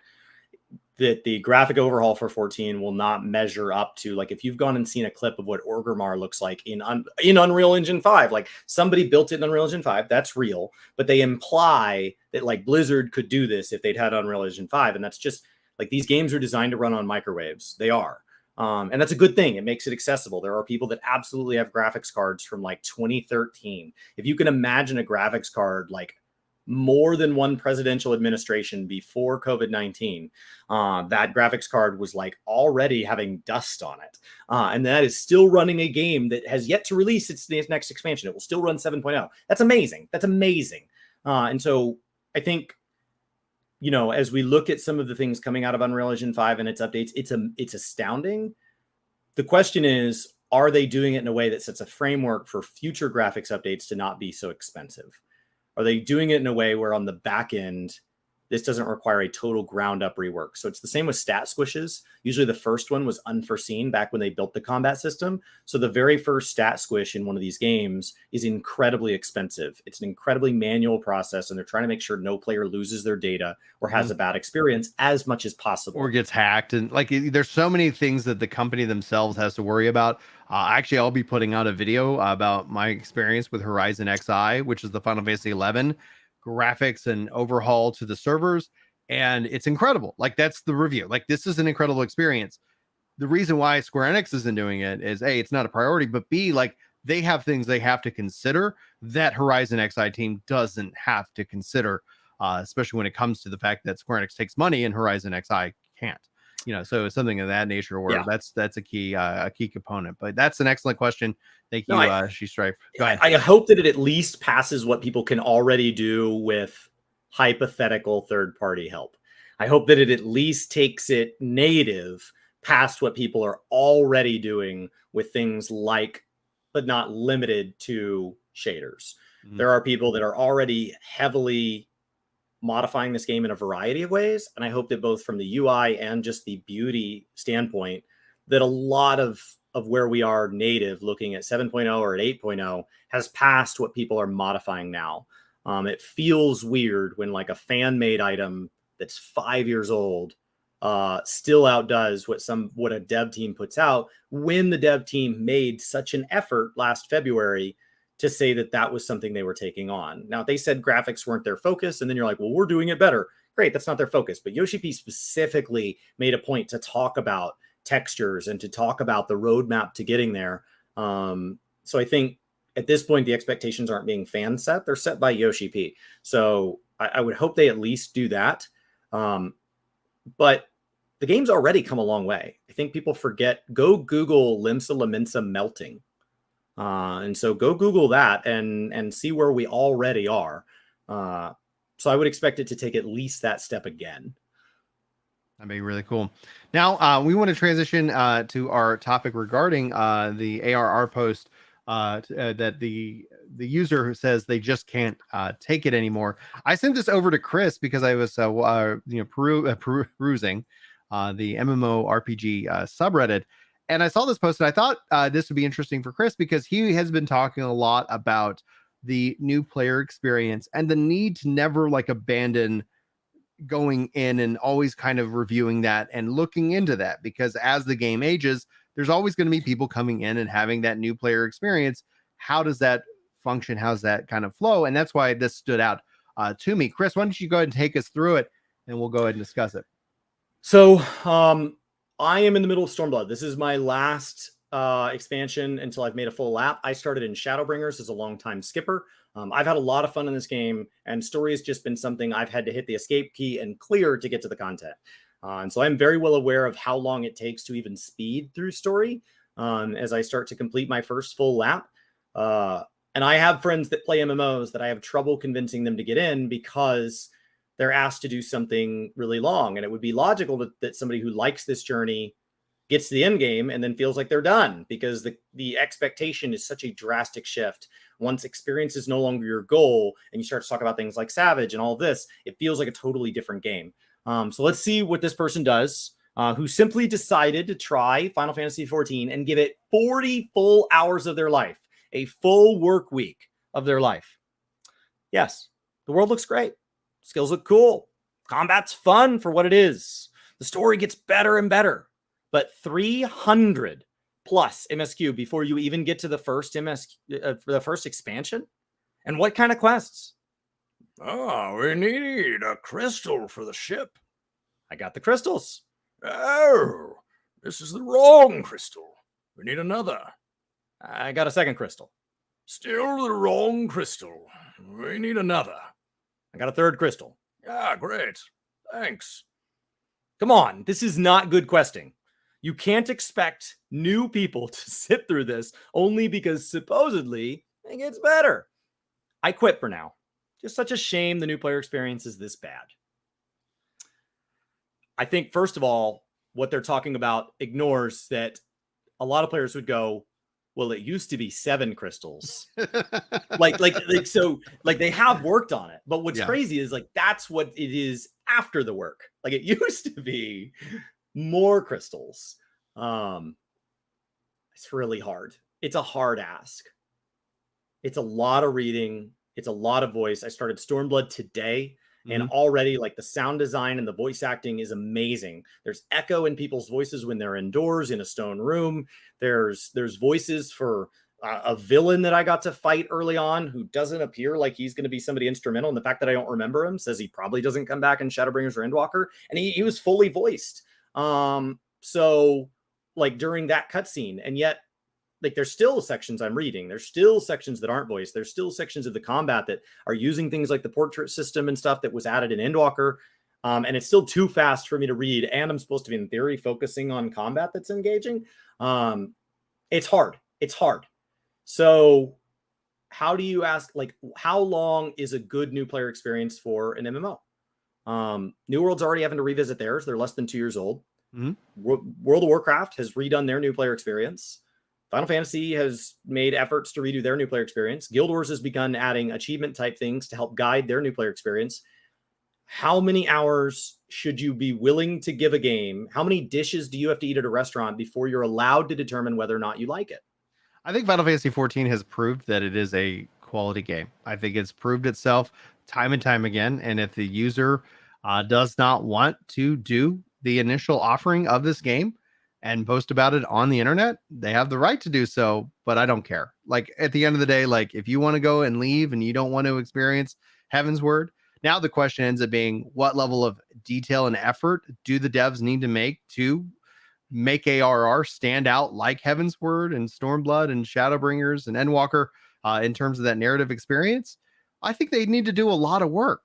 that the graphic overhaul for 14 will not measure up to, like, if you've gone and seen a clip of what Orgrimmar looks like in Unreal Engine 5, like somebody built it in Unreal Engine 5, that's real, but they imply that like Blizzard could do this if they'd had Unreal Engine 5. And that's just like, these games are designed to run on microwaves. They are. And that's a good thing. It makes it accessible. There are people that absolutely have graphics cards from like 2013. If you can imagine a graphics card, like more than one presidential administration before COVID-19, that graphics card was like already having dust on it. And that is still running a game that has yet to release its next expansion. It will still run 7.0. That's amazing. That's amazing. And so I think, as we look at some of the things coming out of Unreal Engine 5 and its updates, it's astounding. The question is, are they doing it in a way that sets a framework for future graphics updates to not be so expensive? Are they doing it in a way where on the back end, this doesn't require a total ground up rework? So it's the same with stat squishes. Usually the first one was unforeseen back when they built the combat system. So the very first stat squish in one of these games is incredibly expensive. It's an incredibly manual process, and they're trying to make sure no player loses their data or has a bad experience as much as possible. Or gets hacked. And like, there's so many things that the company themselves has to worry about. Actually, I'll be putting out a video about my experience with Horizon XI, which is the Final Fantasy XI graphics and overhaul to the servers. And it's incredible. Like, that's the review. Like, this is an incredible experience. the reason why Square Enix isn't doing it is A, it's not a priority, but B, like they have things they have to consider that Horizon XI team doesn't have to consider, especially when it comes to the fact that Square Enix takes money and Horizon XI can't. So it's something of that nature where that's a key component. But that's an excellent question. Thank you, She Strife. Go ahead. I hope that it at least passes what people can already do with hypothetical third-party help. I hope that it at least takes it native past what people are already doing with things like, but not limited to, shaders. Mm-hmm. There are people that are already heavily modifying this game in a variety of ways. And I hope that both from the UI and just the beauty standpoint, that a lot of where we are native looking at 7.0 or at 8.0 has passed what people are modifying now. It feels weird when like a fan-made item that's 5 years old still outdoes what a dev team puts out, when the dev team made such an effort last February to say that was something they were taking on. Now, they said graphics weren't their focus, and then you're like, well, we're doing it better. Great, that's not their focus. But Yoshi P specifically made a point to talk about textures and to talk about the roadmap to getting there. So I think at this point, the expectations aren't being fan set. They're set by Yoshi P. So I would hope they at least do that. But the game's already come a long way. I think people forget. Go Google Limsa Laminsa melting. And so go Google that and see where we already are. So I would expect it to take at least that step again. That'd be really cool. Now, we want to transition to our topic regarding the ARR post that the user who says they just can't take it anymore. I sent this over to Chris because I was perusing the MMORPG subreddit, and I saw this post, and I thought this would be interesting for Chris because he has been talking a lot about the new player experience and the need to never like abandon going in and always kind of reviewing that and looking into that, because as the game ages, there's always going to be people coming in and having that new player experience. How does that function? How's that kind of flow? And that's why this stood out to me. Chris, why don't you go ahead and take us through it, and we'll go ahead and discuss it. So I am in the middle of Stormblood. This is my last expansion until I've made a full lap. I started in Shadowbringers as a longtime skipper. I've had a lot of fun in this game, and story has just been something I've had to hit the escape key and clear to get to the content. And so I'm very well aware of how long it takes to even speed through story as I start to complete my first full lap. And I have friends that play MMOs that I have trouble convincing them to get in because they're asked to do something really long. And it would be logical that somebody who likes this journey gets to the end game and then feels like they're done, because the expectation is such a drastic shift. Once experience is no longer your goal and you start to talk about things like Savage and all of this, it feels like a totally different game. So let's see what this person does, who simply decided to try Final Fantasy XIV and give it 40 full hours of their life, a full work week of their life. Yes, the world looks great. Skills look cool. Combat's fun for what it is. The story gets better and better. But 300 plus MSQ before you even get to the first MSQ, for the first expansion? And what kind of quests? Oh, we need a crystal for the ship. I got the crystals. Oh, this is the wrong crystal. We need another. I got a second crystal. Still the wrong crystal. We need another. I got a third crystal. Ah, great. Thanks. Come on, this is not good questing. You can't expect new people to sit through this only because supposedly it gets better. I quit for now. Just such a shame the new player experience is this bad. I think, first of all, what they're talking about ignores that a lot of players would go, well, it used to be 7 crystals. So they have worked on it. But what's crazy is like, that's what it is after the work. Like it used to be more crystals. It's really hard. It's a hard ask. It's a lot of reading. It's a lot of voice. I started Stormblood today, and already like the sound design and the voice acting is amazing. There's echo in people's voices when they're indoors in a stone room. There's voices for a villain that I got to fight early on who doesn't appear like he's going to be somebody instrumental. And the fact that I don't remember him says he probably doesn't come back in Shadowbringers or Endwalker. And he was fully voiced. So like during that cutscene, and yet like there's still sections I'm reading. There's still sections that aren't voiced. There's still sections of the combat that are using things like the portrait system and stuff that was added in Endwalker. And it's still too fast for me to read. And I'm supposed to be, in theory, focusing on combat that's engaging. It's hard. It's hard. So how do you ask, like, how long is a good new player experience for an MMO? New World's already having to revisit theirs. They're less than 2 years old. Mhm. World of Warcraft has redone their new player experience. Final Fantasy has made efforts to redo their new player experience. Guild Wars has begun adding achievement type things to help guide their new player experience. How many hours should you be willing to give a game? How many dishes do you have to eat at a restaurant before you're allowed to determine whether or not you like it? I think Final Fantasy 14 has proved that it is a quality game. I think it's proved itself time and time again. And if the user does not want to do the initial offering of this game and post about it on the internet, they have the right to do so, but I don't care. Like at the end of the day, like if you want to go and leave and you don't want to experience Heaven's Word, now the question ends up being what level of detail and effort do the devs need to make ARR stand out like Heaven's Word and Stormblood and Shadowbringers and Endwalker in terms of that narrative experience? I think they need to do a lot of work.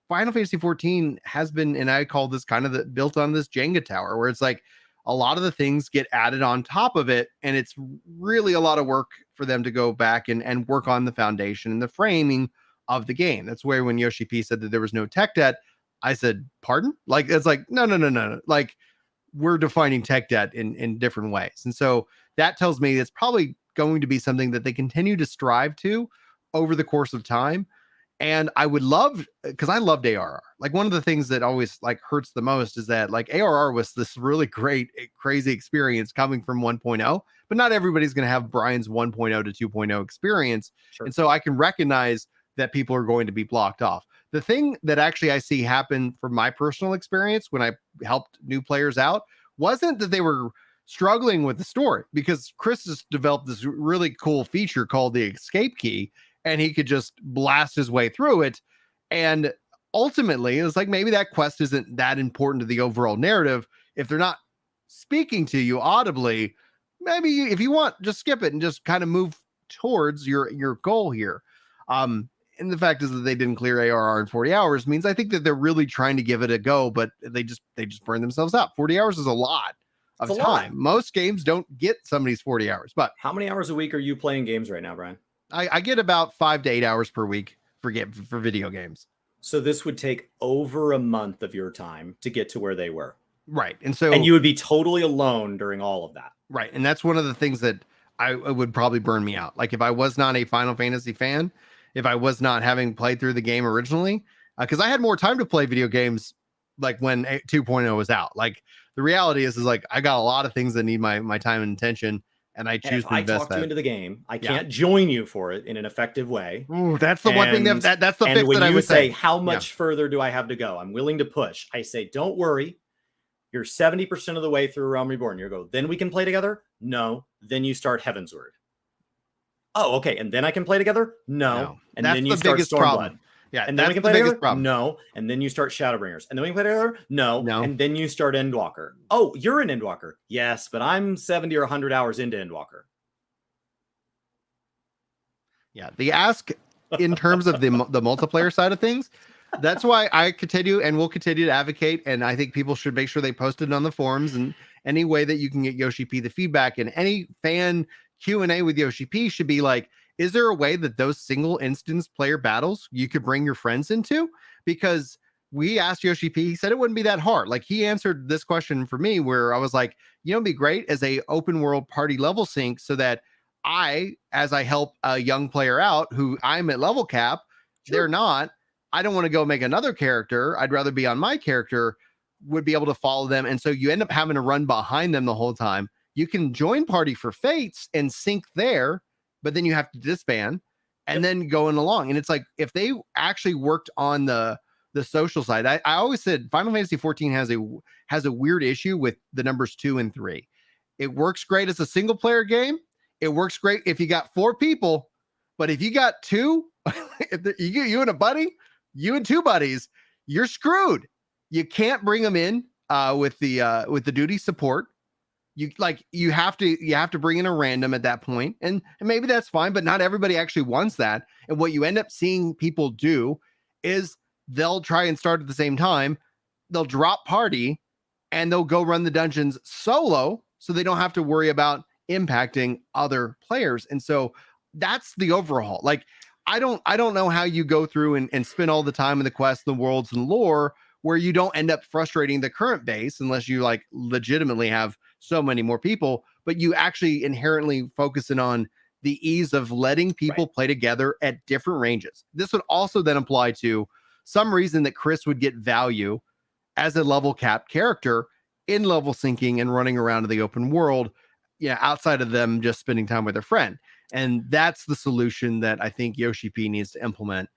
Final Fantasy 14 has been, and I call this kind of built on this Jenga tower, where it's like a lot of the things get added on top of it, and it's really a lot of work for them to go back and work on the foundation and the framing of the game. That's where when Yoshi P said that there was no tech debt, I said, pardon? Like, it's like, no. Like, we're defining tech debt in different ways. And so that tells me it's probably going to be something that they continue to strive to over the course of time. And I would love, because I loved ARR. Like one of the things that always like hurts the most is that like ARR was this really great, crazy experience coming from 1.0, but not everybody's going to have Brian's 1.0 to 2.0 experience. Sure. And so I can recognize that people are going to be blocked off. The thing that actually I see happen from my personal experience when I helped new players out wasn't that they were struggling with the story, because Chris has developed this really cool feature called the escape key, and he could just blast his way through it. And ultimately, it was like maybe that quest isn't that important to the overall narrative. If they're not speaking to you audibly, maybe if you want, just skip it and just kind of move towards your goal here. And the fact is that they didn't clear ARR in 40 hours means I think that they're really trying to give it a go, but they just burn themselves out. 40 hours is a lot of time. Most games don't get somebody's 40 hours. But how many hours a week are you playing games right now, Brian? I get about 5 to 8 hours per week for video games. So this would take over a month of your time to get to where they were. Right. And you would be totally alone during all of that. Right. And that's one of the things that I would probably burn me out. Like if I was not a Final Fantasy fan, if I was not having played through the game originally, because I had more time to play video games like when 2.0 was out. Like the reality is like I got a lot of things that need my time and attention, and I choose to invest that. I talk you into the game, I can't join you for it in an effective way. Ooh, that's the one thing that's the fix when that I would say. How much further do I have to go? I'm willing to push. I say, don't worry. You're 70% of the way through Realm Reborn. You go, then we can play together? No. Then you start Heaven's Word. Oh, okay. And then I can play together? No. And that's then you the start biggest Stormblood. problem. Yeah. And then we can play together? No. And then you start Shadowbringers. And then we can play together? No. And then you start Endwalker. Oh, you're an Endwalker. Yes, but I'm 70 or 100 hours into Endwalker. Yeah. The ask in terms of the multiplayer side of things, that's why I continue and will continue to advocate. And I think people should make sure they post it on the forums, and any way that you can get Yoshi P the feedback, and any fan Q&A with Yoshi P should be like, is there a way that those single instance player battles you could bring your friends into? Because we asked Yoshi P, he said it wouldn't be that hard. Like he answered this question for me where I was like, you know, it'd be great as a open world party level sync, so that as I help a young player out who I'm at level cap, they're not, I don't want to go make another character. I'd rather be on my character, would be able to follow them. And so you end up having to run behind them the whole time. You can join party for fates and sync there, but then you have to disband and then going along. And it's like, if they actually worked on the social side, I always said Final Fantasy 14 has a weird issue with the numbers 2 and 3. It works great as a single player game. It works great if you got 4 people, but if you got 2, you and a buddy, you and 2 buddies, you're screwed. You can't bring them in with the duty support. you have to bring in a random at that point, and maybe that's fine, but not everybody actually wants that. And what you end up seeing people do is they'll try and start at the same time, they'll drop party, and they'll go run the dungeons solo, so they don't have to worry about impacting other players. And so that's the overhaul. Like, I don't know how you go through and spend all the time in the quests, the worlds, and lore where you don't end up frustrating the current base unless you like legitimately have so many more people, but you actually inherently focusing on the ease of letting people play together at different ranges. This would also then apply to some reason that Chris would get value as a level capped character in level syncing and running around in the open world, outside of them just spending time with their friend. And that's the solution that I think Yoshi P needs to implement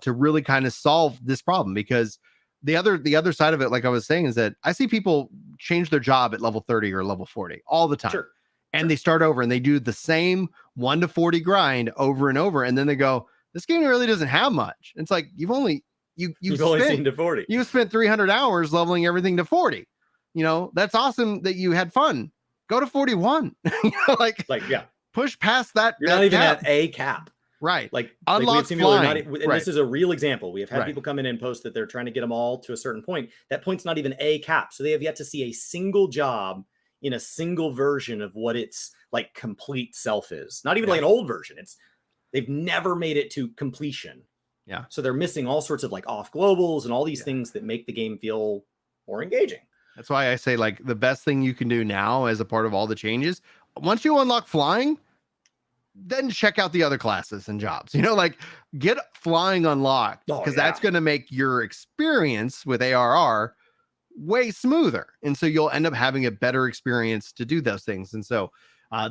to really kind of solve this problem. Because the other side of it, like I was saying, is that I see people change their job at level 30 or level 40 all the time. Sure. And they start over and they do the same 1 to 40 grind over and over. And then they go, this game really doesn't have much. It's like, you've only seen to 40. You've spent 300 hours leveling everything to 40. That's awesome that you had fun. Go to 41. Push past that. You're not even at a cap. Right. Unlock flying. And this is a real example. We have had people come in and post that they're trying to get them all to a certain point. That point's not even a cap. So they have yet to see a single job in a single version of what its like complete self is. Not even like an old version. They've never made it to completion. Yeah. So they're missing all sorts of like off globals and all these things that make the game feel more engaging. That's why I say like the best thing you can do now as a part of all the changes, once you unlock flying, then check out the other classes and jobs, get flying unlocked, because that's going to make your experience with ARR way smoother. And so you'll end up having a better experience to do those things. And so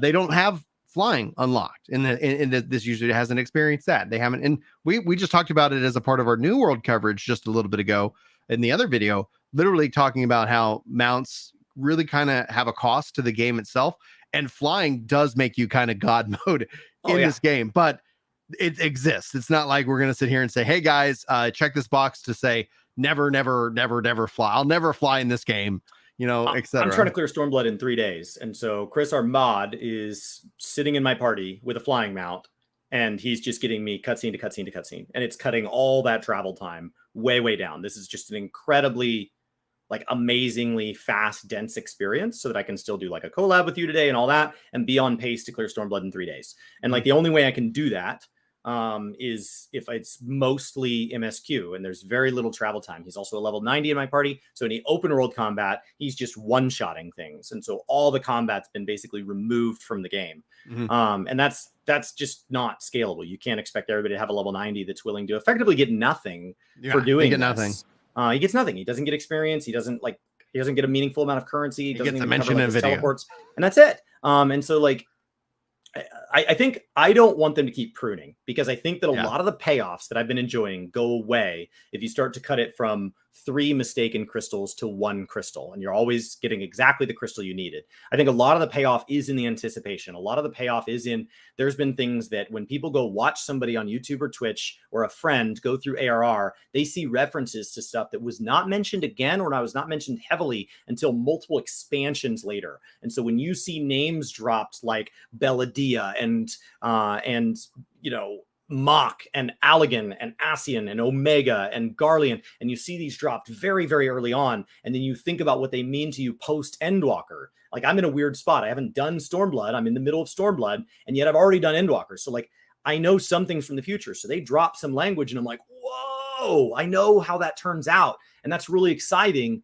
they don't have flying unlocked in this usually hasn't experienced that. They haven't. And we just talked about it as a part of our New World coverage just a little bit ago in the other video, literally talking about how mounts really kind of have a cost to the game itself. And flying does make you kind of God mode in this game, but it exists. It's not like we're going to sit here and say, hey guys, check this box to say never fly. I'll never fly in this game, etc. I'm trying to clear Stormblood in 3 days. And so Chris, our mod, is sitting in my party with a flying mount, and he's just getting me cutscene to cutscene to cutscene. And it's cutting all that travel time way down. This is just an incredibly amazingly fast, dense experience so that I can still do like a collab with you today and all that and be on pace to clear Stormblood in 3 days. And the only way I can do that is if it's mostly MSQ and there's very little travel time. He's also a level 90 in my party. So in open world combat, he's just one-shotting things. And so all the combat's been basically removed from the game. Mm-hmm. And that's just not scalable. You can't expect everybody to have a level 90 that's willing to effectively get nothing for doing this. Nothing. He gets nothing. He doesn't get experience. He doesn't get a meaningful amount of currency. He doesn't gets a even mention cover, in a video. Teleports, and that's it. And so I think I don't want them to keep pruning, because I think that a lot of the payoffs that I've been enjoying go away if you start to cut it from 3 mistaken crystals to 1 crystal, and you're always getting exactly the crystal you needed. I think a lot of the payoff is in the anticipation. A lot of the payoff is in, there's been things that when people go watch somebody on YouTube or Twitch or a friend go through ARR, they see references to stuff that was not mentioned again or was not mentioned heavily until multiple expansions later. And so when you see names dropped like Belladia and Mach and Allegan and Asian and Omega and Garlean, and you see these dropped very, very early on, and then you think about what they mean to you post Endwalker. I'm in a weird spot. I haven't done Stormblood. I'm in the middle of Stormblood, and yet I've already done Endwalker. So I know some things from the future. So they drop some language, and I'm like, whoa, I know how that turns out. And that's really exciting.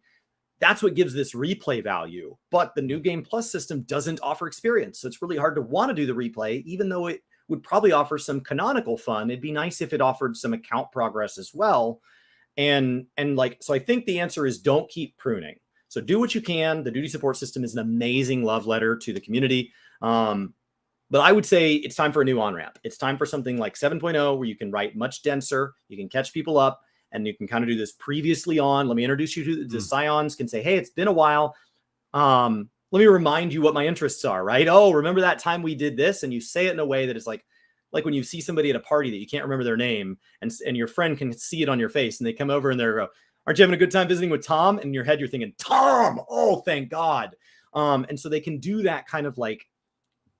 That's what gives this replay value. But the New Game Plus system doesn't offer experience. So it's really hard to want to do the replay, even though it would probably offer some canonical fun. It'd be nice if it offered some account progress as well. So I think the answer is don't keep pruning. So do what you can. The duty support system is an amazing love letter to the community. But I would say it's time for a new on-ramp. It's time for something like 7.0 where you can write much denser. You can catch people up and you can kind of do this previously on. Let me introduce you to the Scions, can say, hey, it's been a while. Let me remind you what my interests are, right? Oh, remember that time we did this? And you say it in a way that is like when you see somebody at a party that you can't remember their name and your friend can see it on your face and they come over and they're, aren't you having a good time visiting with Tom? And in your head, you're thinking, Tom, oh, thank God. And so they can do that kind of like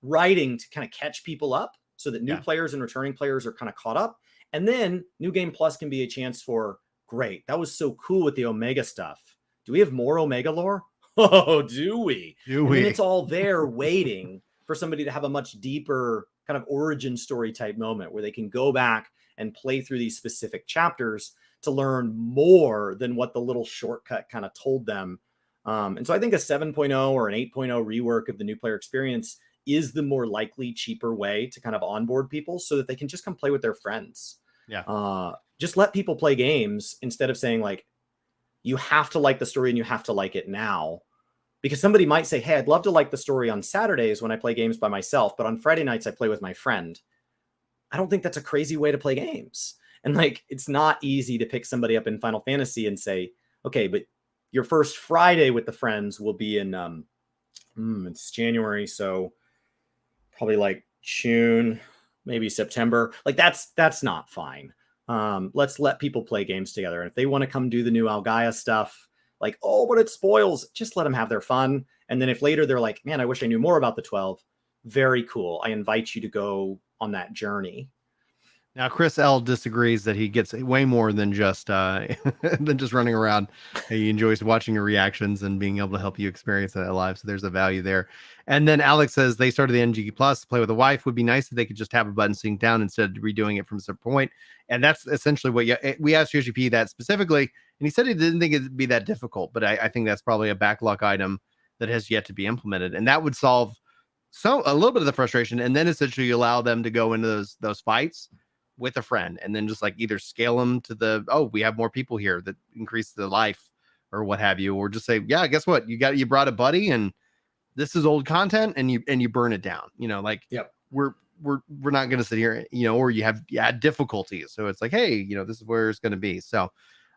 writing to kind of catch people up so that new players and returning players are kind of caught up. And then New Game Plus can be a chance for, great, that was so cool with the Omega stuff. Do we have more Omega lore? Oh, do we? And then it's all there waiting for somebody to have a much deeper kind of origin story type moment where they can go back and play through these specific chapters to learn more than what the little shortcut kind of told them. And so I think a 7.0 or an 8.0 rework of the new player experience is the more likely, cheaper way to kind of onboard people so that they can just come play with their friends. Just let people play games instead of saying like, you have to like the story and you have to like it now. Because somebody might say, hey, I'd love to like the story on Saturdays when I play games by myself, but on Friday nights I play with my friend. I don't think that's a crazy way to play games. And like, it's not easy to pick somebody up in Final Fantasy and say, okay, but your first Friday with the friends will be in, it's January. So probably like June, maybe September. Like that's not fine. Let's let people play games together. And if they want to come do the new Algaia stuff, like, oh, but it spoils, just let them have their fun. And then if later they're like, man, I wish I knew more about the 12. Very cool. I invite you to go on that journey. Now, Chris L disagrees that he gets way more than just running around. He enjoys watching your reactions and being able to help you experience that live. So there's a value there. And then Alex says they started the NG Plus to play with a wife. Would be nice if they could just have a button sync down instead of redoing it from some point. And that's essentially what we asked JGP that specifically. And he said he didn't think it'd be that difficult, but I think that's probably a backlog item that has yet to be implemented. And that would solve a little bit of the frustration. And then essentially allow them to go into those fights with a friend and then just like either scale them to we have more people here that increase the life or what have you, or just say, yeah, guess what? You brought a buddy and this is old content and you burn it down, like, we're not going to sit here, or you add difficulties. So it's like, hey, this is where it's going to be. So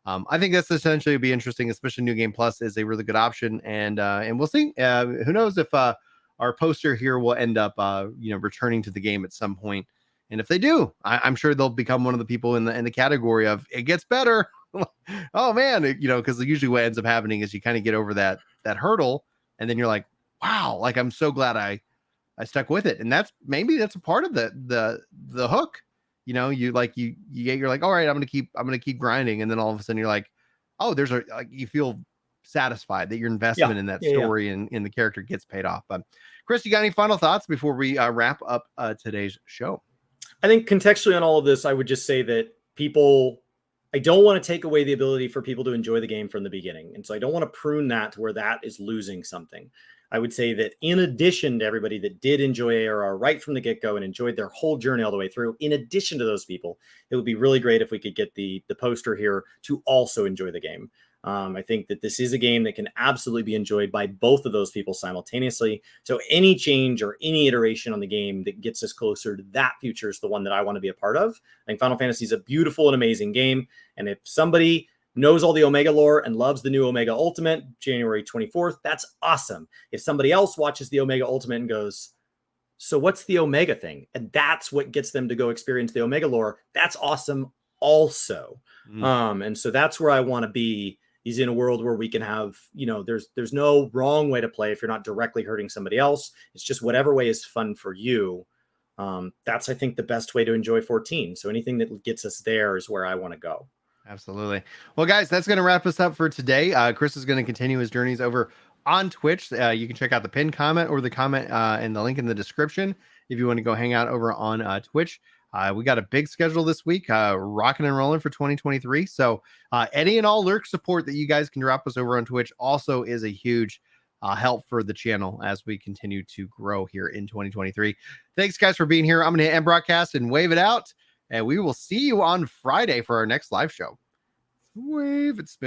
I think that's essentially be interesting, especially New Game Plus is a really good option. And we'll see, who knows if our poster here will end up, returning to the game at some point. And if they do, I'm sure they'll become one of the people in the category of it gets better. Oh man, because usually what ends up happening is you kind of get over that hurdle, and then you're like, wow, like I'm so glad I stuck with it. And that's a part of the hook. You're like, all right, I'm gonna keep grinding, and then all of a sudden you're like, oh, you feel satisfied that your investment in that story and in the character gets paid off. But Chris, you got any final thoughts before we wrap up today's show? I think contextually on all of this, I would just say that I don't want to take away the ability for people to enjoy the game from the beginning. And so I don't want to prune that to where that is losing something. I would say that in addition to everybody that did enjoy ARR right from the get-go and enjoyed their whole journey all the way through, in addition to those people, it would be really great if we could get the poster here to also enjoy the game. I think that this is a game that can absolutely be enjoyed by both of those people simultaneously. So any change or any iteration on the game that gets us closer to that future is the one that I want to be a part of. I think Final Fantasy is a beautiful and amazing game. And if somebody knows all the Omega lore and loves the new Omega Ultimate, January 24th, that's awesome. If somebody else watches the Omega Ultimate and goes, so what's the Omega thing? And that's what gets them to go experience the Omega lore, that's awesome also. And so that's where I want to be, is in a world where we can have, there's no wrong way to play if you're not directly hurting somebody else. It's just whatever way is fun for you. That's, I think, the best way to enjoy 14. So anything that gets us there is where I want to go. Absolutely. Well, guys, that's going to wrap us up for today. Chris is going to continue his journeys over on Twitch. You can check out the pinned comment or the comment and the link in the description if you want to go hang out over on Twitch. We got a big schedule this week, rocking and rolling for 2023. So any and all lurk support that you guys can drop us over on Twitch also is a huge help for the channel as we continue to grow here in 2023. Thanks, guys, for being here. I'm going to end broadcast and wave it out, and we will see you on Friday for our next live show. Wave it, spin.